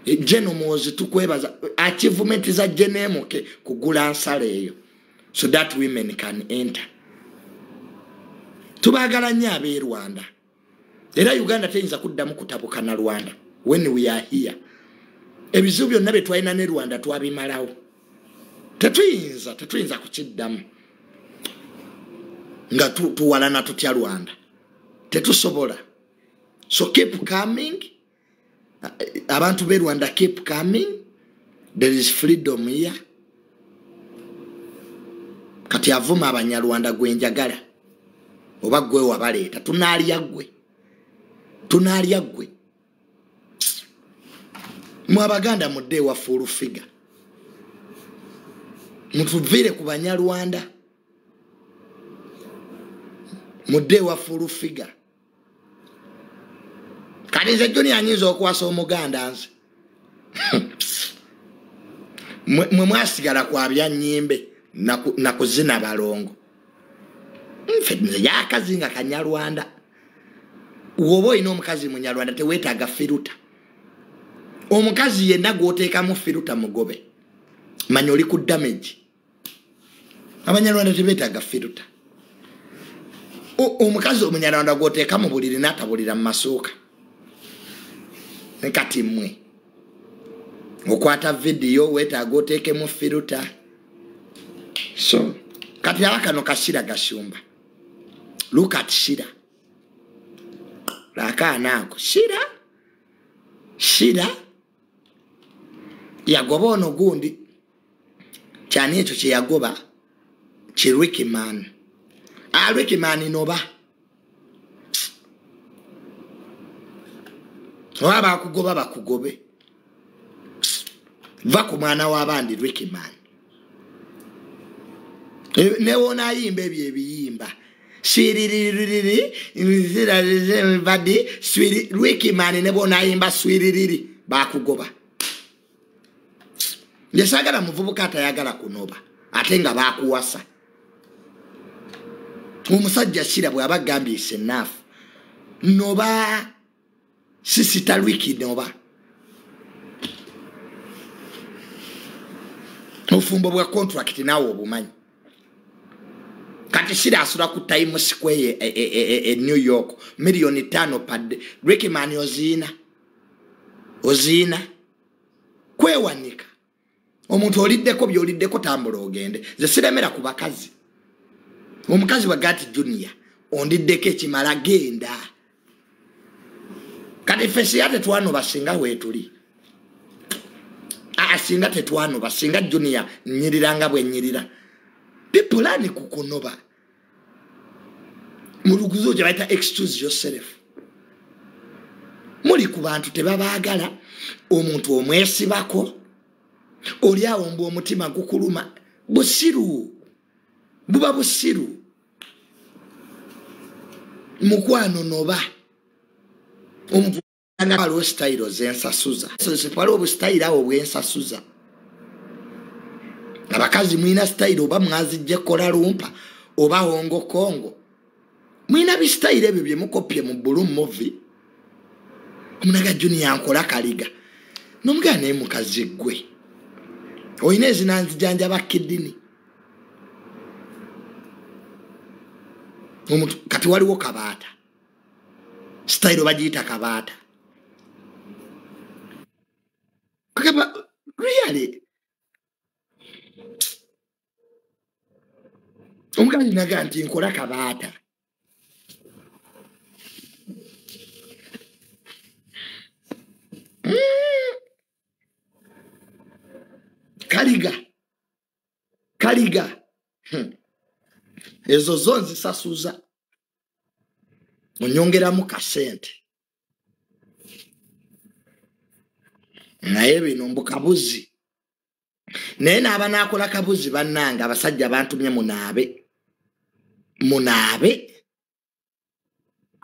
[SPEAKER 1] Genomozo tukwebaza achievement za Genemoke kugula nsale eyo so that women can enter tubagala nnyo abe Rwanda era Uganda teyinza kuddamu kutabuka na Rwanda when we are here ebizibu byonna bye twalina ne Rwanda twabimalawo tetuyinza kukiddamu nga tuwalana tutya Rwanda tetusobola so keep coming abantu be Rwanda keep coming there is freedom here kati avuma abanyarwanda gwenjagala oba gwe wabaleeta tunaalya gwe mu Abaganda mudde wa full figure mutuvire ku banyarwanda mudde wa full figure kati nze Junior anyinza okwasa omuganda nze mwe mwasigala kwa byanyimbe na kuzina balongo nfe nze yakazinga kanyarwanda wobo ino omukazi munyarwanda tewetaaga firuta omukazi yenna gwoteekamu firuta mugobe manya oli ku damage abanyarwanda tebetaaga firuta omukazi omunyarwanda gwoteekamu buliri n'atabulira mu masuuka nekati mmwe okwata video wetaaga oteekemu firuta so kati akano Kashira Gashumba look at Shira lakaanaako shira yagoba ono gundi kyani ekyo kye yagoba ki Rickman Rickman noba waba kugoba bakugobe va ku mwana w'abandi Rickman newona ayimba ebyo ebiyimba swiririri badi swiri Rickman nebona ayimba swiririri bakugoba yesagala muvubuka atayagala kunoba ate nga bakuwasa omusajja Shira bwe abagambye enough noba sisita Ricky noba ofumbo bwa contract nawo obumanyi kati Shira asula ku Times Square New York $5,000,000 per day. Rickman ozina kwewanika omuntu oliddeko byoliddeko tambula ogende ze siremera ku bakazi omukazi wa Gati Junior ondiddeko ekimala genda kati fesi yate twano basinga wetuli asinga tetwano basinga Junior nyiriranga bwe nyirira bipulani kukunoba muluguzo gye bayita excuse yourself muli ku bantu tebabaagala omuntu omwesibako oli awo mbu omutima gukuluma busiru buba busiru mukwano noba omuntu anga waliwo style zensasuza waliwo obustyle awo bwensasuza abakazi mwina style oba mwazijje kola lumpa oba hongo kongo mwina bistyle ebyo bye mukopye mu Blue Movie omunaga Junior ankola kaliga nomugana naye mukazi gwe oyina ezinanzijanja bakidini omuntu kati waliwo kabaata style bagiyita kabaata kaba really omukazi naga nti nkola kabaata kaliga ezo zonzi sasuza onyongeramu kasente naye bino mbukabuzi naye naaba nakola kabuzi bannanga abasajja bantumye munaabe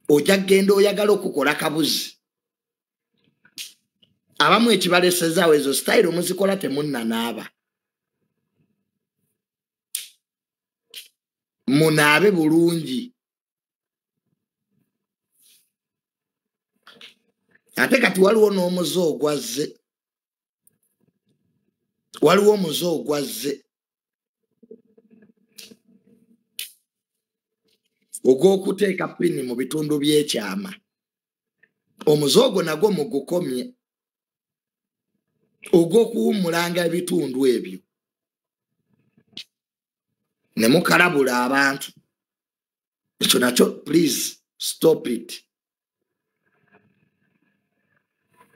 [SPEAKER 1] ojja genda oyagala okukola kabuzi abamu ekibalesezaawo ezo style omuzikola temunnanaaba munaabe bulungi ate kati waliwo n'omuze ogwazze ogw'okuteeka pini mu bitundu by'ekyama omuze ogwo nagwo mugukomye ogw'okuwummulanga ebitundu ebyo ne mukalabula abantu ekyo nakyo please stop it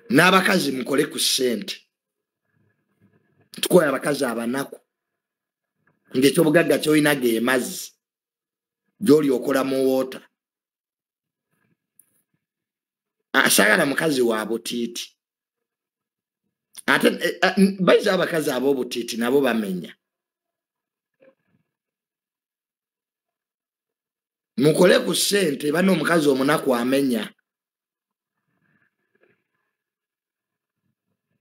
[SPEAKER 1] n'abakazi mukole ku ssente tukola abakazi abanaku ng'ekyobugagga ky'olina ge mazzi gy'oli okola mu woota asagala mukazi wa butiiti ate bayiza abakazi ab'obutiiti nabo bamenya mukole ku ssente bano omukazi omunaku amenya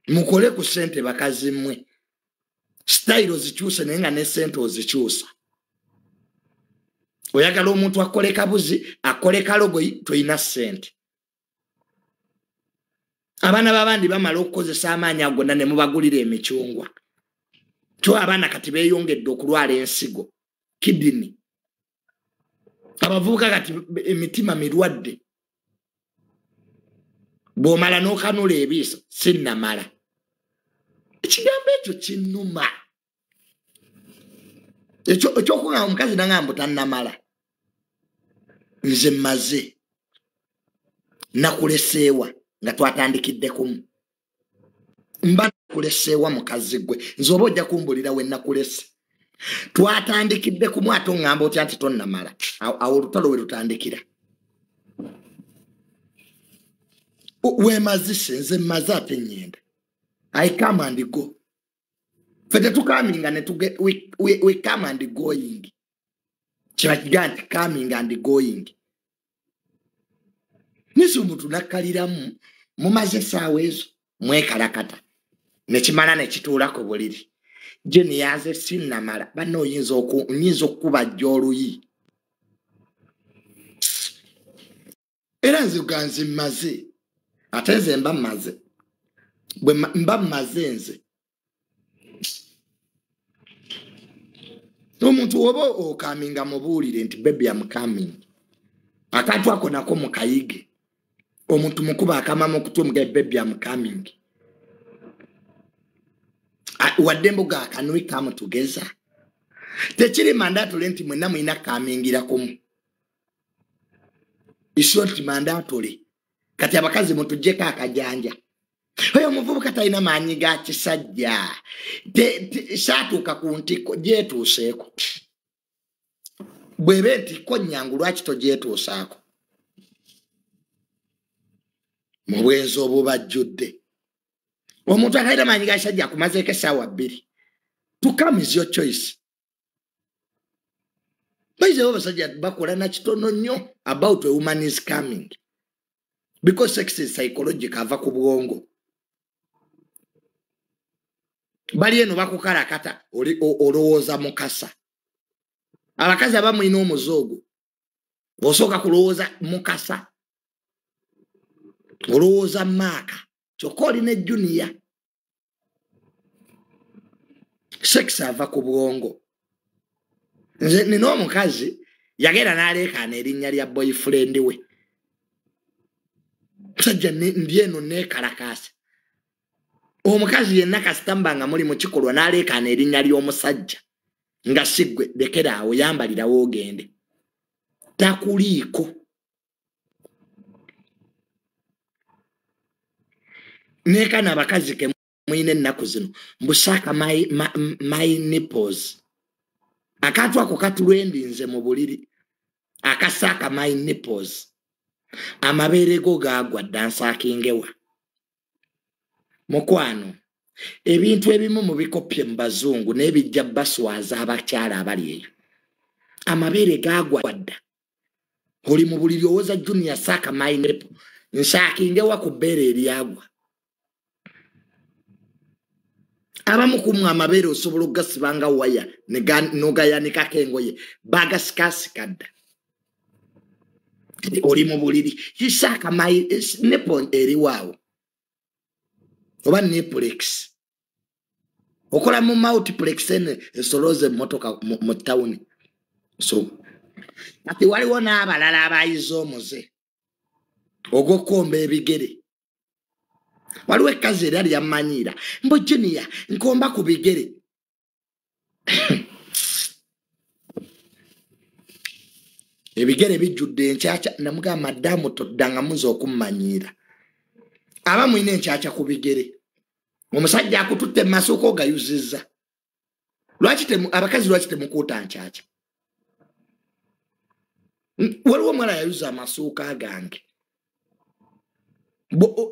[SPEAKER 1] mukole ku ssente bakazi mmwe style ozikyuse naye nga ne ssente ozikyusa oyagala omuntu akole kabuzi akole kalogoyi toyina ssente abaana b'abandi bamala okukozesa amaanyi agonna ne mubagulira emicungwa to abaana kati beeyongedde okulwala ensigo kidini abavubuka kati emitima mirwadde bw'omala n'okanula ebiiso sinnamala ekigambo ekyo kinnuma ekyokugamba omukazi nangamba tannamala nze mmaze nakuleseewa nga twatandikidde kumu mba nakuleseewa mukazi gwe nze oba ojja kumbulira we nakulese twatandikidde kumu ate oŋŋamba otya nti tonnamala awo olutalo we lutandikira wemazise nze mmaze ate nnyenda I come and go fe tetukaminga we come and going kiba kigaa nti coming and going nisi omuntu nakkaliramu mumaze essaawa ezo mwekalakata nekimala nekituulako buliri je niyaze sinnamala banno oyinza okukubajja oluyi era nze ganzi mmaze ate nze mba mmaze bwe mba mmaze nze omuntu oba okaminga mubuulire nti baby am coming akantu ako nako mukayige omuntu mukuba akamamu okutumga baby am coming wadde mbuga akanui come together tekiri mandatory nti mwenna mwina kamingira kumu isio nti mandatory kati abakazi mutujjeko akajanja oyo omuvubuka talina maanyi ga kisajja saatuuka ku ntiko gyetuuseeko bwebe ntiko nnyangu lwaki togyetuusaako mu bwenzi obubajjudde omuntu atalina maanyi ga kisajja akumazeeko essaawa 2 to come is your choice baizewo basajja bakola na kitono nnyo about a woman is coming because sex is psychological ava ku bwongo bali eno bakukalakata olowooza mukasa abakazi abamulina omuzoogo osooka kulowooza mukasa olowooza maaka kyokka olina ejjuniya sex ava ku bwongo nze nina omukazi yagenda n'aleekaana erinnya lya boyfriend we musajja ndi eno neekalakaasa omukazi yenna kasitamba nga muli mu kikolwa n'aleekaana erinnya ly'omusajja nga siggwe lekera awo yambalirawo ogende takuliiko neekana abakazi ke mwine ennaku zino mbusaaka my nipples akantu ako katulwendinze mu buliri akasaaka my nipples amabeere go gaagwa dansaakingewa mukwano ebintu ebimu mu bikopye mu bazungu n'ebijja baswaza abakyala abali eyo amabeere gaagwa dda oli mu buliri owooza junior saaka my nipple nsaakingewa ku bbeere eryagwa abamu kumwe amabeere osobola okugasibanga waya n'ogayanikako engoye bagasikasika dda oli mu buliri kisaaka my nipple eriwaawo oba niplex okola mu multiplex ene esolooza emmotoka mu tawuni so ati waliwo n'abalala abayiza omuze ogw'okkomba ebigere waliwo ekkazi era lyammanyiira mbu junior nkomba ku bigere ebigere bijjudde enkyakya namugamba maddamu toddanga muze okummanyiira aba mwine enkyakya ku bigere omusajja akututte emasuuka ogayuzizza abakazi lwaki temukuuta nkyakya waliwo omwala yayuza amasuuka gange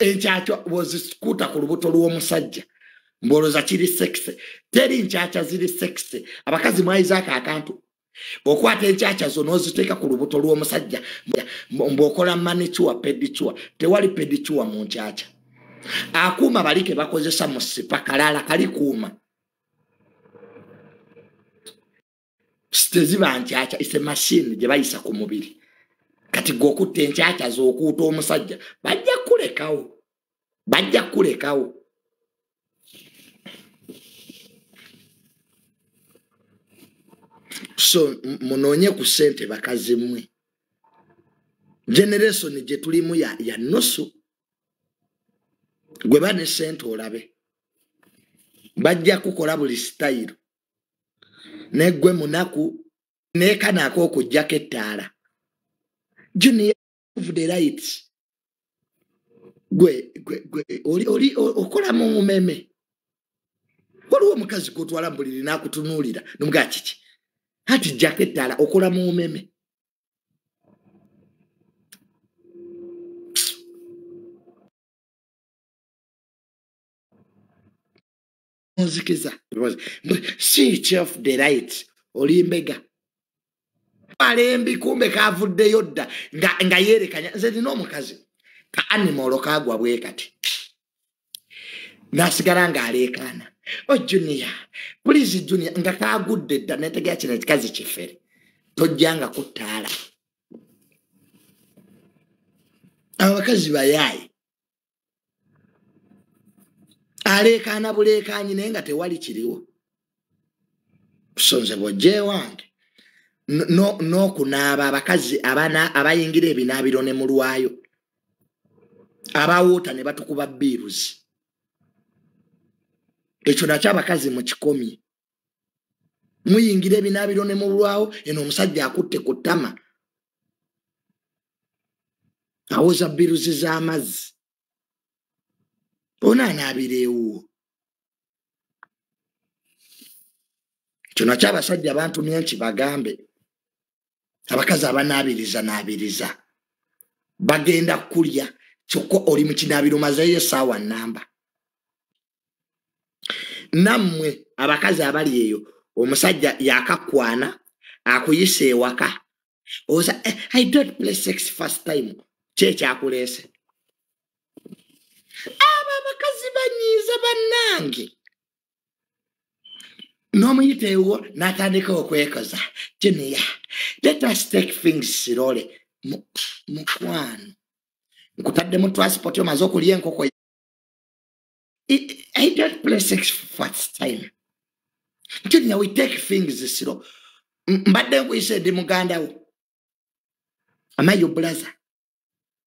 [SPEAKER 1] enkyakya bwozikuuta ku lubuto lw'omusajja mboloza kiri sekise teri nkyakya ziri sekise abakazi mwayizaako akantu okwata enkyakya zo n'oziteeka ku lubuto lw'omusajja mbwokola manicuwa pedicuwa tewali pedicuwa mu nkyakya akuuma bali ke bakozesa mu sipa kalala kali kuuma teziba nkyakya ise mashini gye bayisa ku mubiri kati gw'okutta enkyakya z'okuuta omusajja bajja kulekawo so munoonye ku ssente bakazi mmwe generation gye tulimu ya nusu gwe bane ssente olabe bajja kukola buli sitayiro negwe munaku neekanaako okujjako ettaala junior of the rights gwe oli okola mu meme waliwo omukazi gotwala mbuliri nakutunuulira nomugaa kiki hati jaketala okola mu meme nzikiza switch off the light oli mbega alembi kumbe kavuddeyo dda nga yerekanya nze nina omukazi ka animal kagwa bwe kati nasigala ng'aleekaana Junior please Junior nga kagudde dda netegera kino ekikazi kifere tojjanga kuttaala abakazi bayaayi aleekaana buleekaanyi naye nga tewali kiriwo sonze bwojje wange n'okunaaba abakazi abayingira ebinaabiro ne mulwayo abawuuta ne batukuba biiruzi ekyo nakyo abakazi mu kikomye muyingira ebinaabiro ne mulwawo eno omusajja akutte ku ttama awoza biiruzi z'amazzi ona anaabira ewuwo ekyo nakyo abasajja bantumye nkibagambe abakazi abanaabiriza bagenda kulya kyokka oli mu kinaabiro mazeeyo essaawa nnamba nammwe abakazi abali eyo omusajja yakakwana akuyisa ewaka oza I don't play sex first time kyekyakuleese abo abakazi banyiiza bannange n'omuyiteewo n'atandika okwekoza Junior let us take things slowly mukwano nkutadde mu transport omaze okulya enkoko I don't play sex first time Junior we take things slow mbadde nkuyise ndi muganda wo amayo brother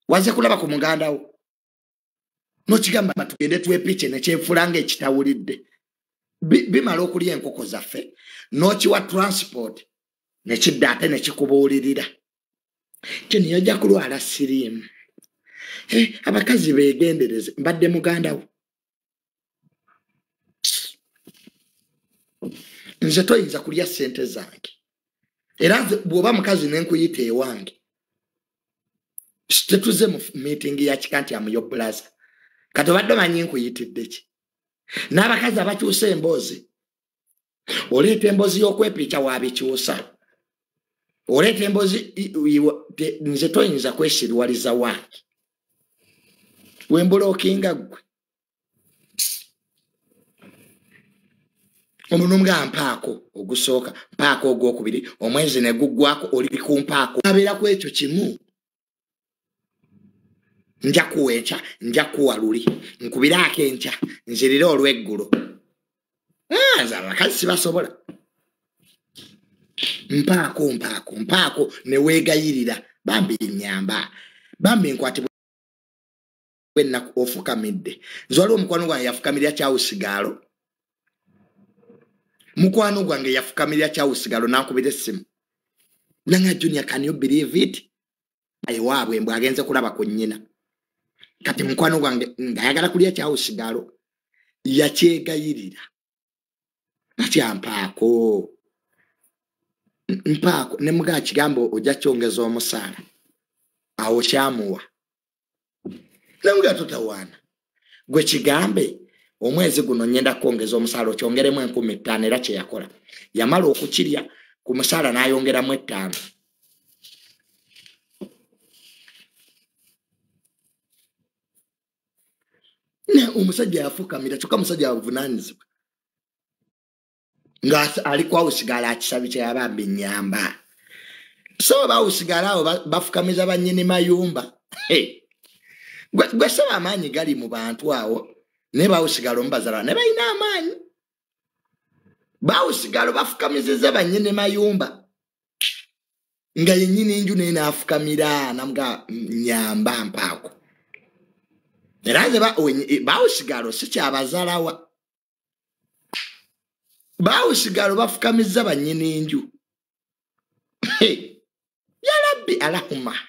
[SPEAKER 1] waze kulaba ku muganda wo n'okigamba tugende twepiche nekyefulanga ekitawulidde bimala okulya enkoko zaffe n'okiwa transport nekidda ate nekikubuulirira Junior ojja kulwala siriimu abakazi beegendereze mbadde muganda wo nze toyinza kulya ssente zange era bw'oba mukazi nenkuyita ewange tetuze mu meeting ya kika nti amuyo blaza kati obadde omanyi nkuyitidde ki n'abakazi abakyusa emboozi oleeta emboozi y'okwepiica waabikyusa oleeta emboozi nze toyinza kwesiriwaliza wange wembulookinga gwe omuntu nga mpaako ogusooka mpaako ogwokubiri omwezi ne guggwako oli ku mpaako abeeraku ekyo kimu nja kuwenkya nja kuwa luli nkubiraako enkya nzirira olw'eggulo nze abakazi sibasobola mpaako ne weegayirira bambi nnyamba bambi nkwatibwa ennaku ofukamidde nze waliwo omukwano gwange yafukamirira kyawusigaalo mukwano gwange yafukamirira kyawusigalo nankubira essimu nanga Junior can you believe it ayiwaabwe mbwe agenze kulaba ku nnyina kati mukwano gwange ngayagala kulya kyawusigalo yakyegayirira nakyampaako ne mugaa kigambo ojja kyongeza omusaala awo kyamuwa namugaa totawaana gwe kigambe omwezi guno nyenda kwongeza omusaala okyongeremu 15,000 era kyeyakola yamala okukirya ku musaala n'ayongeramu 5. ne omusajja yafukamira kyokka musajja wavunaanyizibwa nga ali kwawusigala akisabi kyeyabamba ennyamba so bawusigala awo bafukamiza bannyini mayumba gwe saba amaanyi gali mu bantu awo ne bawusigalo mbazala ne balina amaanyi bawusigalo bafukamiziza bannyini mayumba nga yennyini enju naye naafukamira namuga nyamba mpaako era nze bawusigalo sikyabazalawa bawusigalo bafukamiza bannyini enju ya rabbi alahuma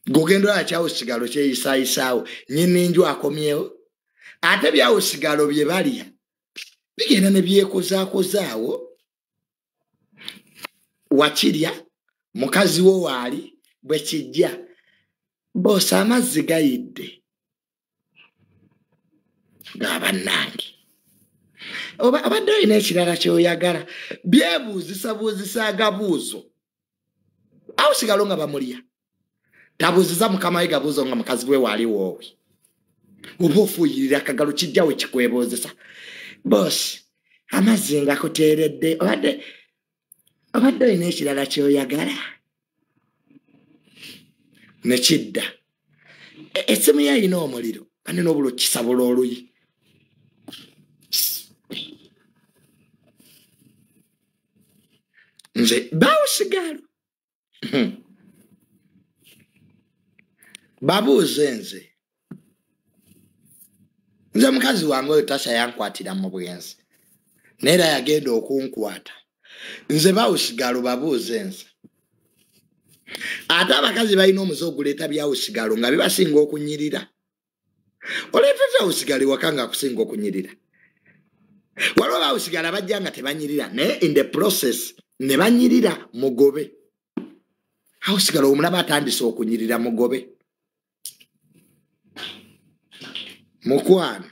[SPEAKER 1] gogendo achawo sigalo kye isaisawo nyininju akomyewo ate byawo sigalo bye balya bigenda ne byekozaakozaawo wakirya mukazi wo waali bwe kijja bosa amazzi gayidde ng'abannange obadde olina ekirala kyoyagala byebuuzisa agabuuzo awo sigalo nga bamulya tabuuziza mukama we gabuuzo nga mukazi we waali woowe oba ofuuyirira akagalo kijjawe kikwebuuzisa bosi amazzi nga kuteeredde obadde olina ekirala kyoyagala nekidda essimu ye ayina omuliro kandi n'obulo kisabula oluyi nze bawo sigalo babuuze nze mukazi wange oyo tasha yankwatira mu bwenzi neera yagenda okunkwata nze bawo sigalo babuuze nze ate abakazi balina omuze oguleeta byawo sigalo nga bibasinga okunyirira oleetetawo sigalo ewaka nga akusinga okunyirira waliwo bawo sigalo abajja nga tebanyirira naye in the process ne banyirira mugobe awo sigalo omulaba atandise okunyirira mugobe mukwana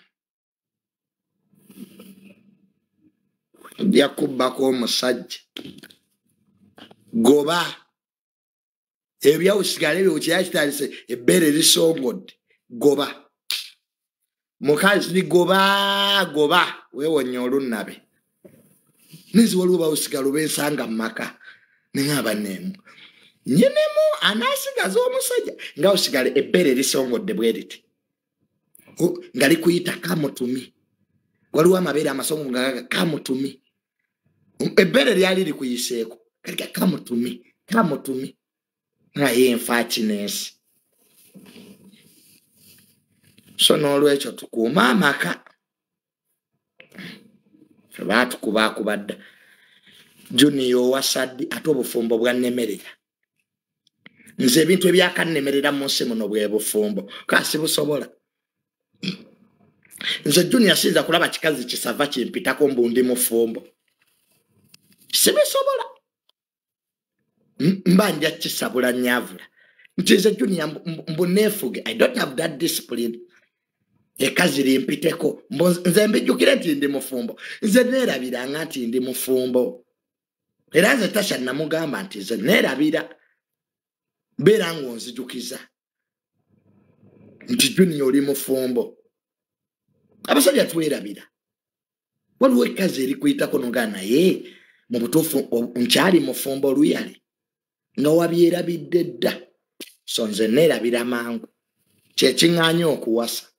[SPEAKER 1] ojja kubbako omusajja goba ebyawo sigalo ebyo kyali kitandise ebbeere lisongodde goba mukazi ni goba weewonya olunnabe nezi waliwo bawo sigalo bensanga mu maka neŋŋamba neemu nyinemu anaasigaza omusajja ngawo sigalo ebbeere lisongodde bwe riti nga likuyita kamutumi waliwo amabeere amasongo nga kamutumi ebbeere lyali likuyiseeko kalika kamutumi naye nfa kinesi so n'olwekyo tukuuma amaka batukubakubadda juniyo owasaddi ate obufumbo bwannemerera nze ebintu ebyakannemerera mu nsi muno bwe bufumbo kasi busobola nze junior sinza kulaba kikazi kisava kimpitako mbundi mufumbo sibisobola mba nja kisabula nyavula nti nze junior mbuneefuge I don't have that discipline ekazi limpiteko nze mbijjukire nti ndi mufumbo nze neerabiranga nti ndi mufumbo era nze tasha namugamba nti nze neerabira beera ng'onzijukiza nti junior oli mufumbo abasajja twerabira waliwo ekazi erikuyitako nogaa naye mu butuufu nkyali mufumbo oluyale nga wabyerabidde dda so nze neerabira mangu kyekiŋŋaanya okuwasa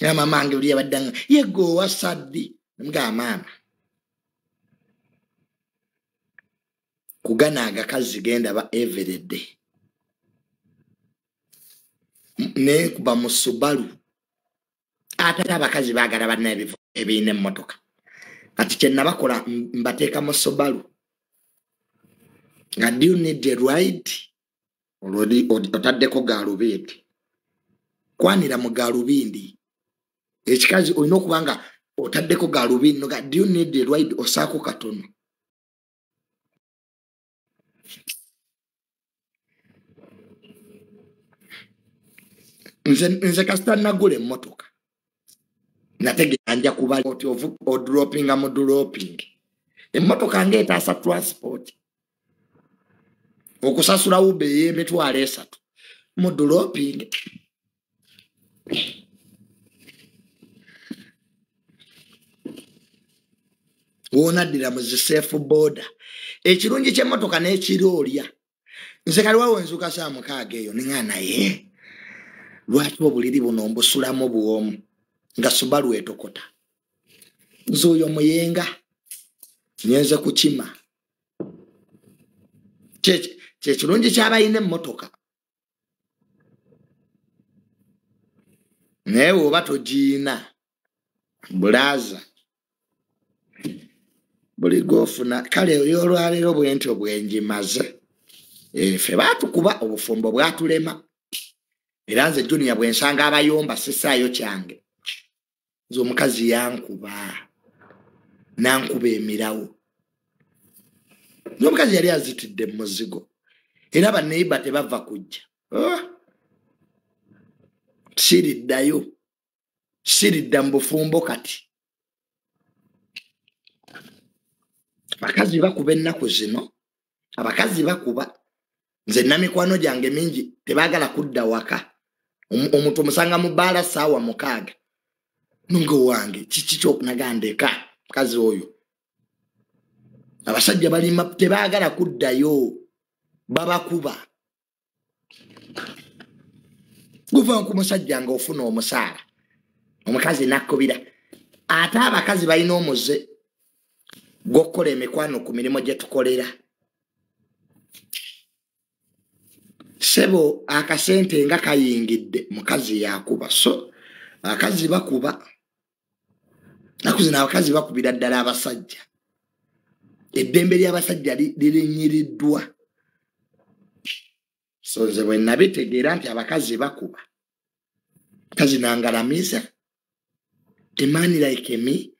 [SPEAKER 1] era mamange oli yabaddanga yegga owasa ddi mugaa maama kugana agakazi genda ba everyday nekuba mu Subaru ate abakazi baagala banna ebivu ebiyina emmotoka kati kye nabakola mbateeka mu Subaru nga do you need a ride otaddeko gaalubindi kwanira mu gaalubindi ekikazi olina okuba nga otaddeko gaalubindi noga do you need a ride osaako katono nze kasita nagula emmotoka nategeera nja kuba oti odropinga mu dropping emmotoka ng'etaasa transport okusasula ube y'emitwalo 3 mu dropping woonaddira mu ziseefu booda ekirungi ky'emmotoka n'ekiroolya nze kaliwawo enzuka saa 6 eyo niŋŋa naye lwaki obuliri buno mbusulamu bwomu nga Subaru etokota nze oyo muyenga nyenze kukima kyekirungi ky'abalina emmotoka naye oba togiina bulaaza buli gofuna kale olwaleero bwentyo bwenjimaze Ffe baatukuba obufumbo bwatulema. Era nze Junior bwe nsanga abayomba sisaayo kyange. Nze omukazi yankuba. Nankuba emirawo. N'omukazi yali azitidde mu muzigo. Era baneiba tebava kujja. Siriddayo. Siridda mu bufumbo kati. Abakazi bakuba ennaku zino. Abakazi bakuba. Nze namikwano gyange mingi tebaagala kudda waka. Omuntu omusanga mu bbaala ssaawa 6. Nungo wange kiki ky'okunagandeka mukazi oyo. Abasajja balima tebaagala kuddayo. Babakuba. Guva ku musajja nga ofuna omusaala. Omukazi nakubira. Ate abakazi balina omuze gw'okukola emikwano ku mirimu gye tukolera. Sebo akasente nga kayingidde mukazi yakuba. So akazi bakuba. Nakuzina abakazi bakubira ddala abasajja. Eddembe ly'abasajja lirinyiriddwa. So nze bwe nabitegeera nti abakazi bakuba. Kazi nangalamiza. Emani like me.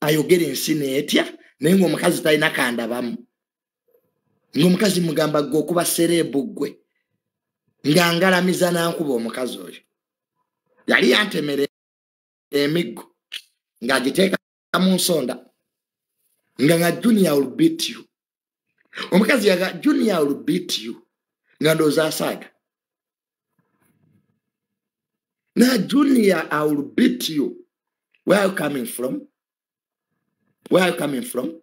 [SPEAKER 1] Ayogera ensi neetya. Naye ng'omukazi talina kandabamu. Ng'omukazi mugamba gwe okuba serebu gwe. Nga ngalamiza nankuba omukazi oyo. Yali yantemere emiggo. Ng'agiteeka mu nsonda. Nga Junior will beat you. Omukazi yaga Junior will beat you. Nga ndowooza asaaga. Now Junior, I will beat you. Where are you coming from? Where are you coming from?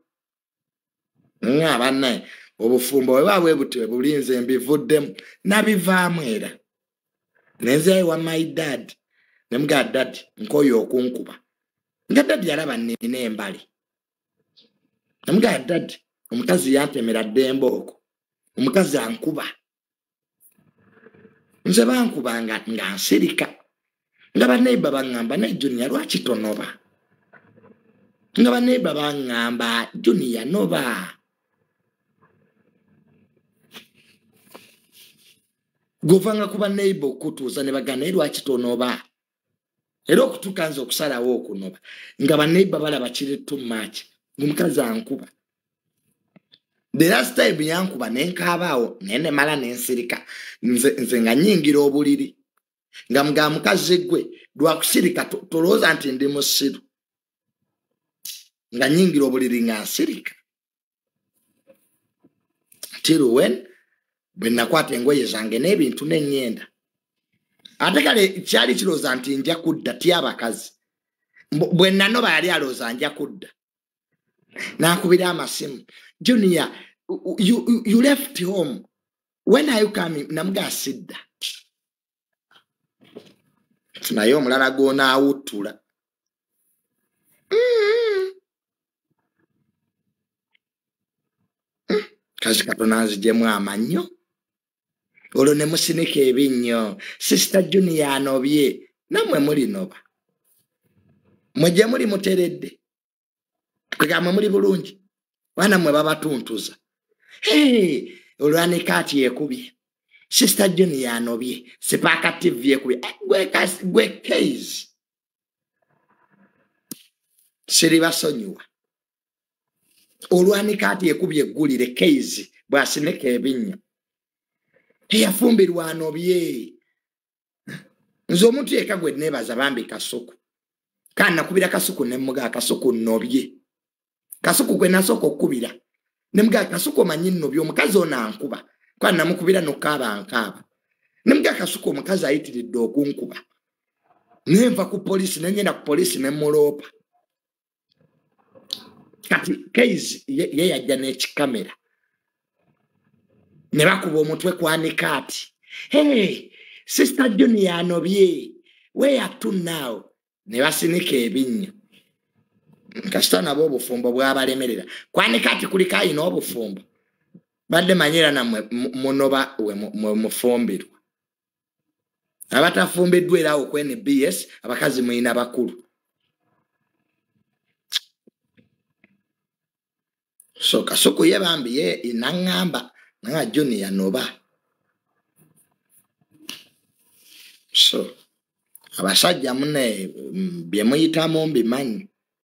[SPEAKER 1] Nga bannaye obufumbo bwe bwabwe butwe bulinze mbivuddemu nabivaamu era. Nenze wa my dad. Nemuga dad nkoyo okunkuba. Nga dad yalaba nina embali. Nemuga dad omukazi yantemera ddembe okwo. Omukazi ankuba. Nze bankuba nga nsirika. Nga baneiba bangamba ne Junior lwaki tonoba. Nga baneiba bangamba Junior noba. Govanga kuba neiba okutuuza ne bagana lwaki tonoba. Era okutuuka nze okusalawo okunoba. Nga baneiba balaba kiri too much. Omukazi ankuba. The last time yankuba nenkabaawo nene mala nensirika. Nze nga nyingira obuliri. Nga mga mukazi gwe lwakusirika tolooza nti ndi musiru. Nga nyingira obuliri nga nsirika. Till when bwe nakwata engoye zange n'ebintu n'ennyenda. Ate kale kyali kirooza nti nja kudda ti abakazi. Bwe nanoba yali alooza nja kudda. Nakubira amasimu. Junior, you left home. When are you coming? Namuga sidda. Naye omulala gona awuttula. Kazi Katonda anziggyemu amannyo. Olwo ne musinika ebinnyo. Sister Junior anobye. Nammwe muli noba. Mwe gye muli muteredde. Kwegamwe muli bulungi. Wana mwe babatuntuza. Hey, olwanika ati yekubye. Sister Junior anobye. Sipaka TV yekubye. Gwe case. Siri basonyiwa. Olwanika ati yekubye eggulire case. Bw'asinika ebinnyo. Yafumbirwa anobye. Nze omuntu yekka gwe neebaza bambi Kasuku. Kandi nakubira Kasuku ne muga Kasuku nnobye. Kasuku gwe nasooka okukubira. Ne muga Kasuku omanyi nnobye omukazi ono ankuba. Kandi namukubira n'okaaba nkaaba. Ne muga Kasuku omukazi ayitiridde okunkuba. Nenva ku poliisi nengenda ku poliisi ne muloopa. Kati case ye yajja n'ekikamera. Ne bakuba omutwe kwanika ati. Hey, Sister Junior anobye. Where are you now? Ne basinika ebinnyo. Kasita nabo obufumbo bw'abalemerera. Kwanika ati kuliko ayina obufumbo. Badde manyira nammwe munoba we mufumbirwa. Abatafumbiddwa era okwe NBS abakazi muyina bakulu. So Kasuku ye bambi ye inaŋŋamba nga Johnny yanoba so abasajja mune bye muyitamu mbimanyi